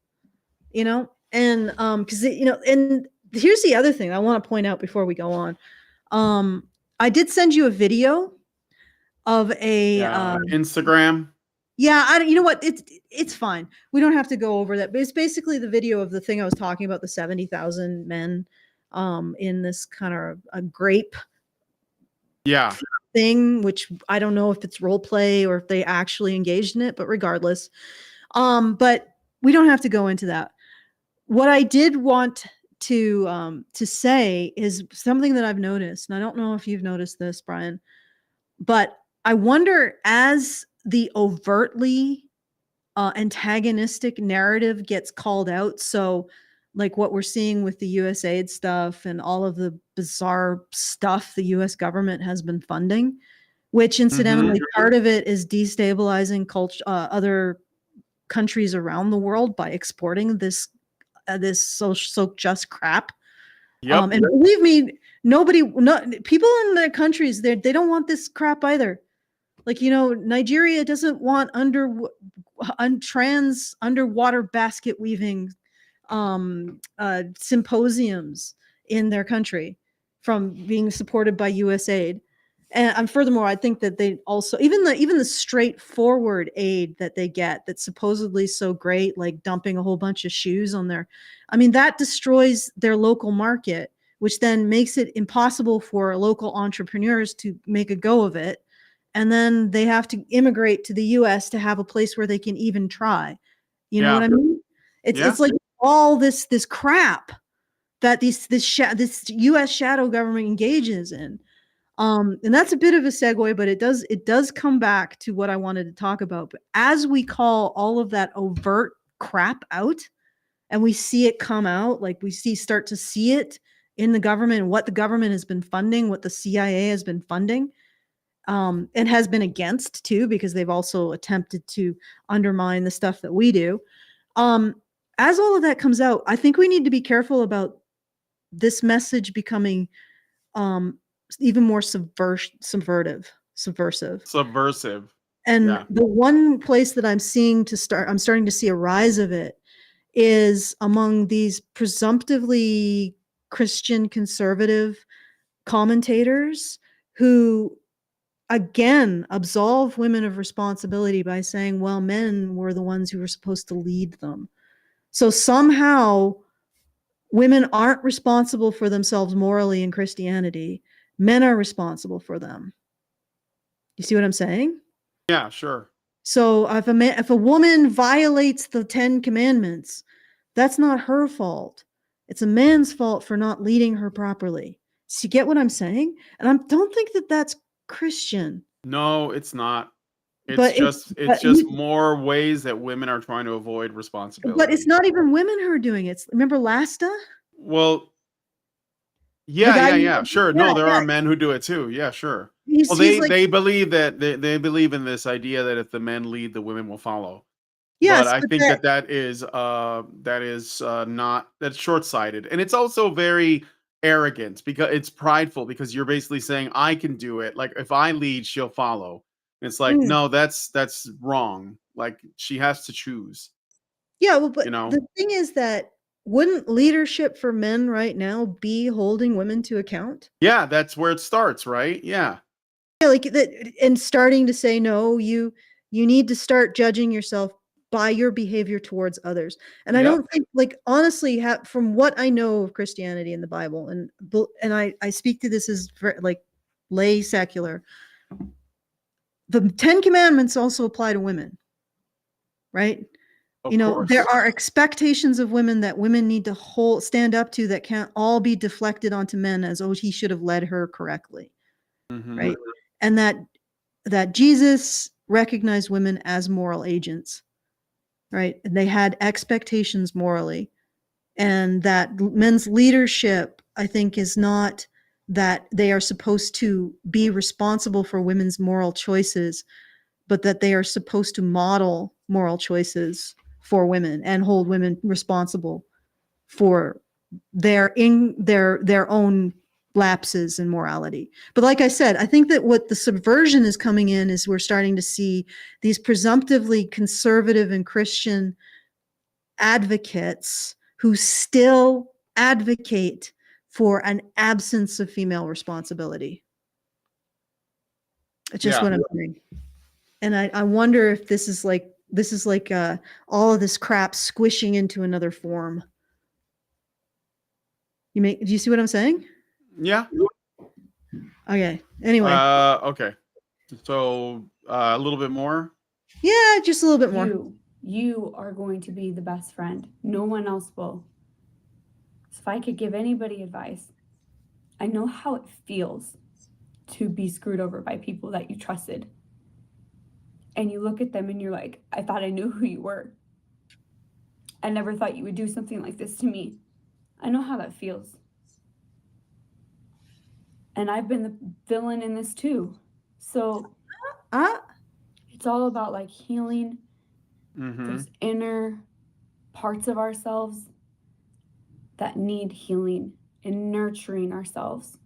You know? And because and here's the other thing I want to point out before we go on. I did send you a video of a Yeah, Instagram. yeah, you know what? It's fine. We don't have to go over that. But it's basically the video of the thing I was talking about, the 70,000 men in this kind of a grape Yeah. thing, which I don't know if it's role play or if they actually engaged in it, but regardless. But we don't have to go into that. What I did want to say is something that I've noticed, and I don't know if you've noticed this, Brian, but I wonder, as the overtly antagonistic narrative gets called out, so like what we're seeing with the USAID stuff and all of the bizarre stuff the US government has been funding, which incidentally part of it is destabilizing culture, other countries around the world by exporting this so just crap. Yep. And believe me, people in the countries, they don't want this crap either. Like, Nigeria doesn't want trans underwater basket weaving symposiums in their country from being supported by USAID. And furthermore, I think that they also, even the straightforward aid that they get that's supposedly so great, like dumping a whole bunch of shoes on that destroys their local market, which then makes it impossible for local entrepreneurs to make a go of it. And then they have to immigrate to the US to have a place where they can even try. You know what I mean? It's like all this crap that this US shadow government engages in. And that's a bit of a segue, but it does come back to what I wanted to talk about. But as we call all of that overt crap out, and we see it come out, like we start to see it in the government, what the government has been funding, what the CIA has been funding, and has been against too, because they've also attempted to undermine the stuff that we do. As all of that comes out, I think we need to be careful about this message becoming even more subversive. Subversive. And Yeah. the one place that I'm starting to see a rise of it is among these presumptively Christian conservative commentators who again absolve women of responsibility by saying, well, men were the ones who were supposed to lead them. So somehow women aren't responsible for themselves morally in Christianity. Men are responsible for them. You see what I'm saying? Yeah, sure. So if a woman violates the 10 commandments, that's not her fault. It's a man's fault for not leading her properly. So you get what I'm saying? And I don't think that that's Christian. No, it's not. But It's just more ways that women are trying to avoid responsibility. But it's not even women who are doing it. Remember Lasta? Well, yeah, sure. No, there are men who do it too. Yeah, sure. Well, they believe that they believe in this idea that if the men lead, the women will follow. Yes, but I think that is not, that's short-sighted, and it's also very arrogant because it's prideful, because you're basically saying I can do it. Like if I lead, she'll follow. And it's like no, that's wrong. Like she has to choose. Yeah, well, but the thing is that wouldn't leadership for men right now be holding women to account? Yeah, that's where it starts, right? Yeah. Yeah, like that, and starting to say no, you need to start judging yourself by your behavior towards others. And I don't think, like, honestly, from what I know of Christianity and the Bible, and I speak to this as like lay secular, the 10 commandments also apply to women, right? Of course. There are expectations of women that women need to stand up to that can't all be deflected onto men as, oh, he should have led her correctly. Right. And that Jesus recognized women as moral agents, right? And they had expectations morally, and that men's leadership, I think, is not that they are supposed to be responsible for women's moral choices, but that they are supposed to model moral choices for women and hold women responsible for their own lapses in morality. But like I said, I think that what the subversion is coming in is we're starting to see these presumptively conservative and Christian advocates who still advocate for an absence of female responsibility. It's just what I'm saying. And I wonder if this is like all of this crap squishing into another form. Do you see what I'm saying? Yeah. Okay. Anyway. Okay. So a little bit more. Yeah, just a little bit more. You are going to be the best friend. No one else will. So if I could give anybody advice, I know how it feels to be screwed over by people that you trusted. And you look at them and you're like, I thought I knew who you were. I never thought you would do something like this to me. I know how that feels. And I've been the villain in this too. So it's all about like healing those inner parts of ourselves that need healing and nurturing ourselves.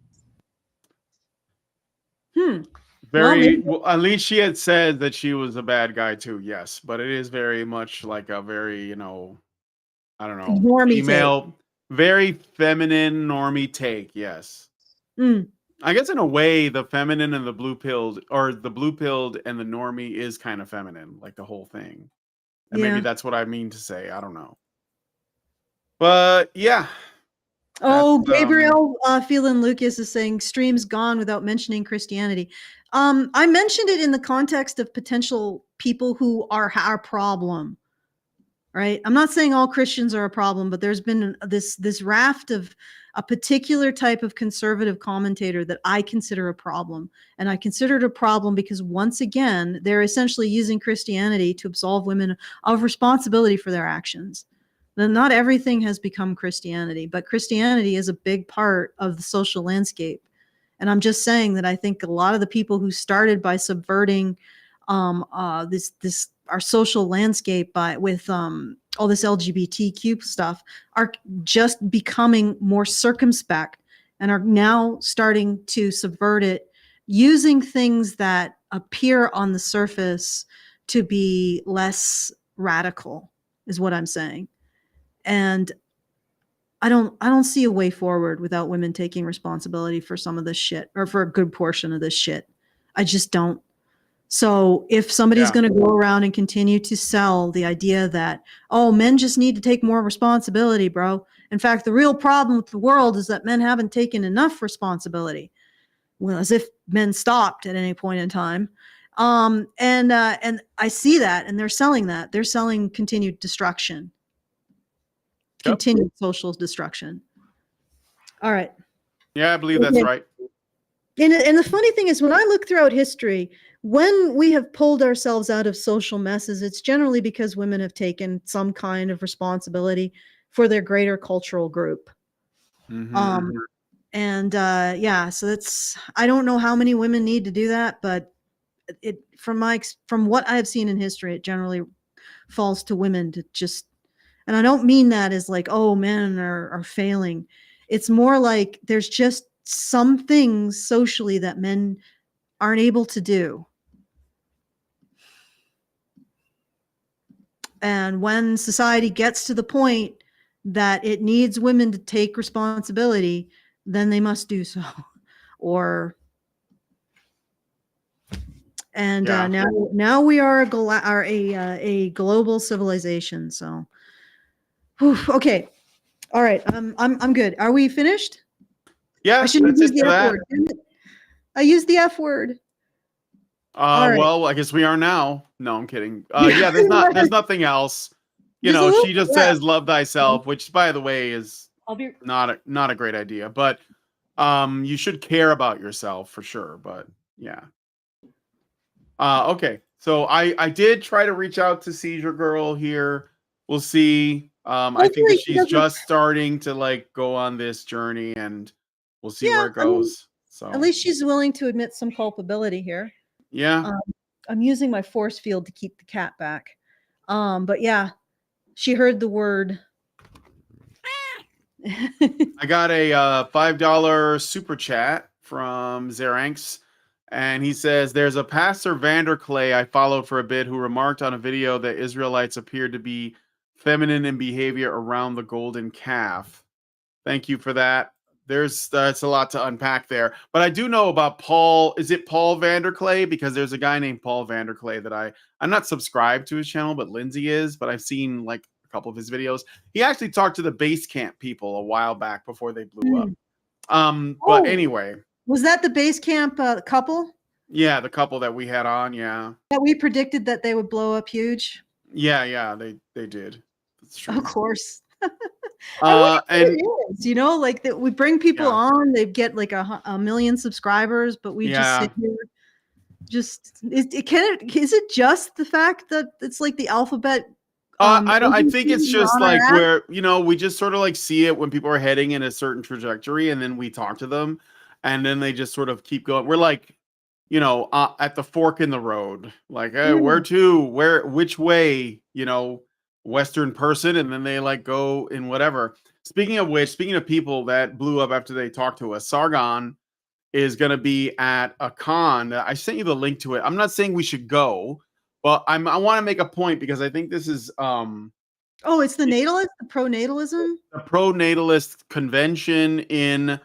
Well, at least she had said that she was a bad guy too. Yes, but it is very much like a very, I don't know, normie female, very feminine normie take. Yes. I guess in a way, the feminine and the blue pilled, or the blue pilled and the normie is kind of feminine, like the whole thing. And maybe that's what I mean to say. I don't know. But yeah. Oh, Gabriel Phelan Lucas is saying stream's gone without mentioning Christianity. I mentioned it in the context of potential people who are our problem, right? I'm not saying all Christians are a problem, but there's been this raft of a particular type of conservative commentator that I consider a problem. And I consider it a problem because once again, they're essentially using Christianity to absolve women of responsibility for their actions. Now, not everything has become Christianity, but Christianity is a big part of the social landscape. And I'm just saying that I think a lot of the people who started by subverting our social landscape with all this LGBTQ stuff are just becoming more circumspect and are now starting to subvert it using things that appear on the surface to be less radical, is what I'm saying. And I don't see a way forward without women taking responsibility for some of this shit, or for a good portion of this shit. I just don't. So if somebody's going to go around and continue to sell the idea that, oh, men just need to take more responsibility, bro. In fact, the real problem with the world is that men haven't taken enough responsibility. Well, as if men stopped at any point in time. And I see that, and they're selling that. They're selling continued destruction. Continued social destruction. All right. Yeah, I believe that's right. And the funny thing is, when I look throughout history, when we have pulled ourselves out of social messes, it's generally because women have taken some kind of responsibility for their greater cultural group. So that's, I don't know how many women need to do that, but from what I've seen in history, it generally falls to women to just. And I don't mean that as like, oh, men are failing. It's more like there's just some things socially that men aren't able to do. And when society gets to the point that it needs women to take responsibility, then they must do so. Now we are a global civilization. So. Okay. All right. I'm good. Are we finished? Yeah. I shouldn't use the F word. I used the F word. Well, I guess we are now. No, I'm kidding. There's nothing else. She just says love thyself, which by the way is not a great idea, but you should care about yourself for sure. But yeah. Okay. So I did try to reach out to Seizure Girl here. We'll see. I think that she's just starting to like go on this journey, and we'll see Yeah, where it I mean, goes. So at least she's willing to admit some culpability here. yeah. I'm using my force field to keep the cat back. But yeah, she heard the word. I got a $5 super chat from Zeranx, and he says, "There's a pastor Vanderclay I followed for a bit who remarked on a video that Israelites appeared to be feminine in behavior around the golden calf." Thank you for that. That's a lot to unpack there, but I do know about Paul. Is it Paul Vanderclay? Because there's a guy named Paul Vanderclay that I'm not subscribed to his channel, but Lindsay is. But I've seen like a couple of his videos. He actually talked to the base camp people a while back before they blew up. But Oh, anyway, was that the base camp couple yeah, the couple that we had on, yeah, that we predicted that they would blow up huge? yeah, they did. That's true. Of course. I wonder what And it is, like that we bring people Yeah. on, they get like a million subscribers, but we just Yeah. sit here. Is it just the fact that it's like the alphabet? I think it's agency just on our like app? where, we just sort of like see it when people are heading in a certain trajectory, and then we talk to them, and then they just sort of keep going. We're like, at the fork in the road, like, hey, where to, which way, Western person, and then they like go in whatever. Speaking of which, speaking of people that blew up after they talked to us, Sargon is going to be at a con. I sent you the link to it. I'm not saying we should go, but I want to make a point because I think this is Oh, it's the natalist, the pronatalism. a pro-natalist convention in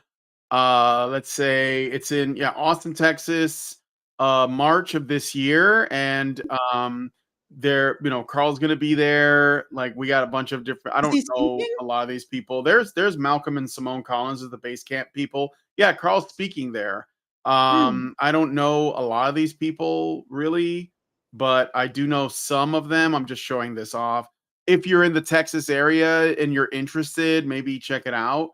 let's say it's in Austin, Texas, March of this year, and there, Carl's gonna be there. Like, we got a bunch of different, I Is don't he know speaking? a lot of these people. There's Malcolm and Simone Collins of the base camp people. Yeah, Carl's speaking there. I don't know a lot of these people really, but I do know some of them. I'm just showing this off. If you're in the Texas area and you're interested, maybe check it out.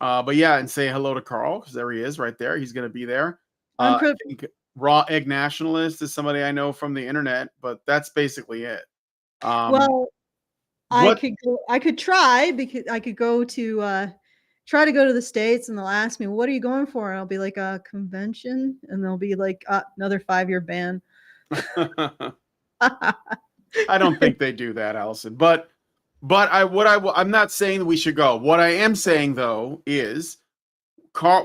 But yeah, and say hello to Carl, because there he is right there. He's going to be there. I'm I think Raw Egg Nationalist is somebody I know from the internet, but that's basically it. Well, what? I could try, because I could go to try to go to the States, and they'll ask me, what are you going for? And I'll be like, a convention, and they'll be like, another 5-year ban. I don't think they do that, Allison. But I'm not saying that we should go. What I am saying though is,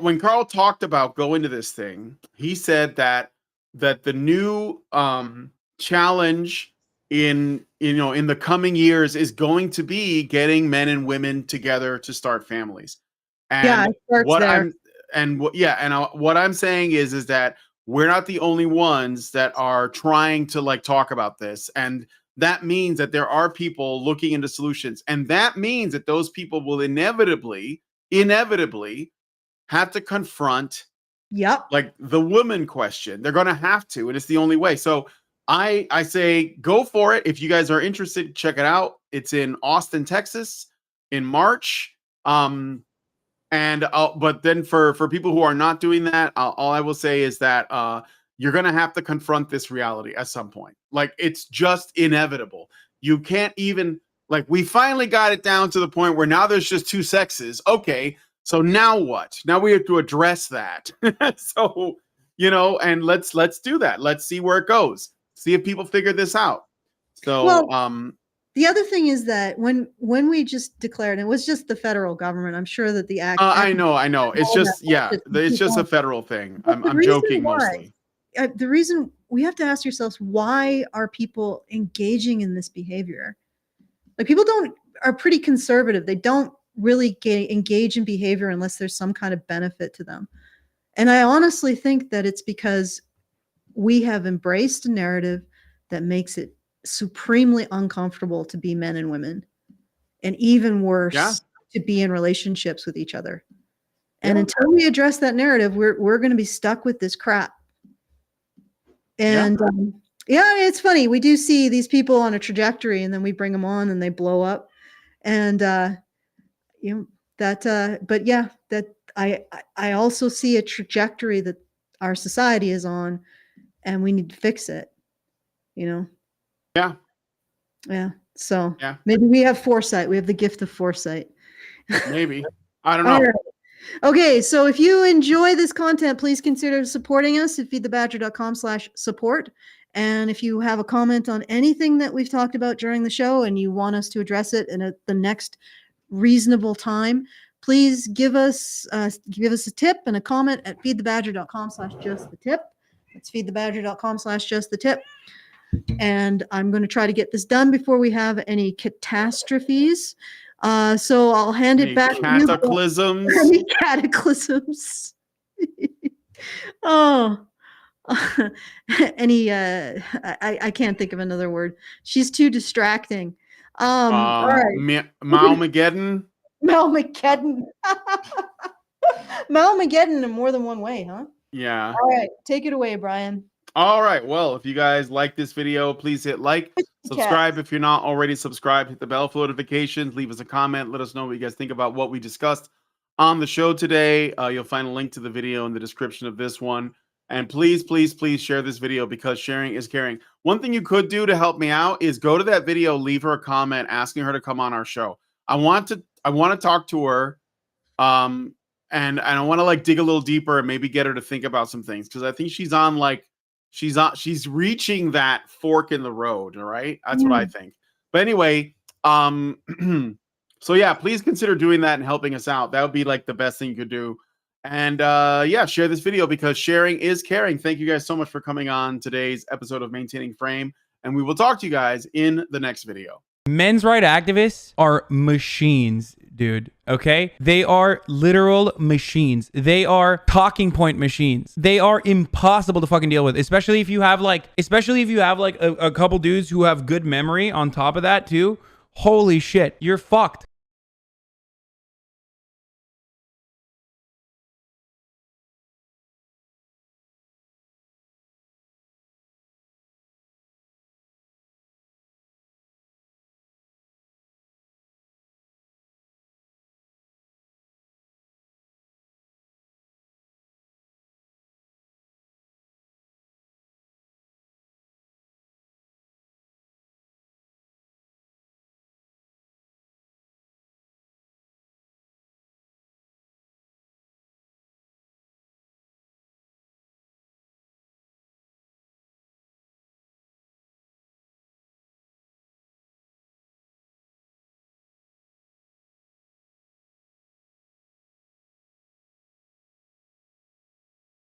when Carl talked about going to this thing, he said that the new challenge in the coming years is going to be getting men and women together to start families. And Yeah, it starts what there. what I'm saying is that we're not the only ones that are trying to like talk about this, and that means that there are people looking into solutions, and that means that those people will inevitably have to confront Yep. like the woman question. They're going to have to, and it's the only way. So I say go for it. If you guys are interested, check it out. It's in Austin, Texas in March. But then for people who are not doing that, all I will say is that you're going to have to confront this reality at some point. Like, it's just inevitable. You can't even, like, we finally got it down to the point where now there's just two sexes. Okay, so now what? Now we have to address that. So, and let's do that. Let's see where it goes. See if people figure this out. So, Well, the other thing is that when we just declared, it was just the federal government. I'm sure that the act. I know. It's just, it's just a people- federal thing. But the I'm reason joking why- mostly. The reason we have to ask yourselves, why are people engaging in this behavior? Like, people are pretty conservative. They don't really engage in behavior unless there's some kind of benefit to them. And I honestly think that it's because we have embraced a narrative that makes it supremely uncomfortable to be men and women, and even worse, to be in relationships with each other. And until we address that narrative, we're going to be stuck with this crap. And it's funny. We do see these people on a trajectory, and then we bring them on and they blow up. And but that I also see a trajectory that our society is on, and we need to fix it. Yeah. So maybe we have foresight. We have the gift of foresight. Maybe. I don't know. Right. Okay, so if you enjoy this content, please consider supporting us at feedthebadger.com/support. And if you have a comment on anything that we've talked about during the show and you want us to address it at the next reasonable time, please give us a tip and a comment at feedthebadger.com/justthetip. That's feedthebadger.com/justthetip. And I'm going to try to get this done before we have any catastrophes. So I'll hand it back to you. Cataclysms. Any cataclysms. Oh. I can't think of another word. She's too distracting. All right. Malmageddon. Malmageddon. Malmageddon in more than one way, huh? Yeah. All right. Take it away, Brian. All right. Well, if you guys like this video, please hit like, subscribe if you're not already subscribed, hit the bell for notifications, leave us a comment, let us know what you guys think about what we discussed on the show today. You'll find a link to the video in the description of this one. And please, please, please share this video because sharing is caring. One thing you could do to help me out is go to that video, leave her a comment asking her to come on our show. I want to talk to her. And I want to like dig a little deeper and maybe get her to think about some things because I think she's reaching that fork in the road. All right. That's what I think. But anyway, so yeah, please consider doing that and helping us out. That would be like the best thing you could do. And yeah, share this video because sharing is caring. Thank you guys so much for coming on today's episode of Maintaining Frame. And we will talk to you guys in the next video. Men's rights activists are machines, dude. Okay? They are literal machines. They are talking point machines. They are impossible to fucking deal with, especially if you have like a couple dudes who have good memory on top of that too. Holy shit, you're fucked.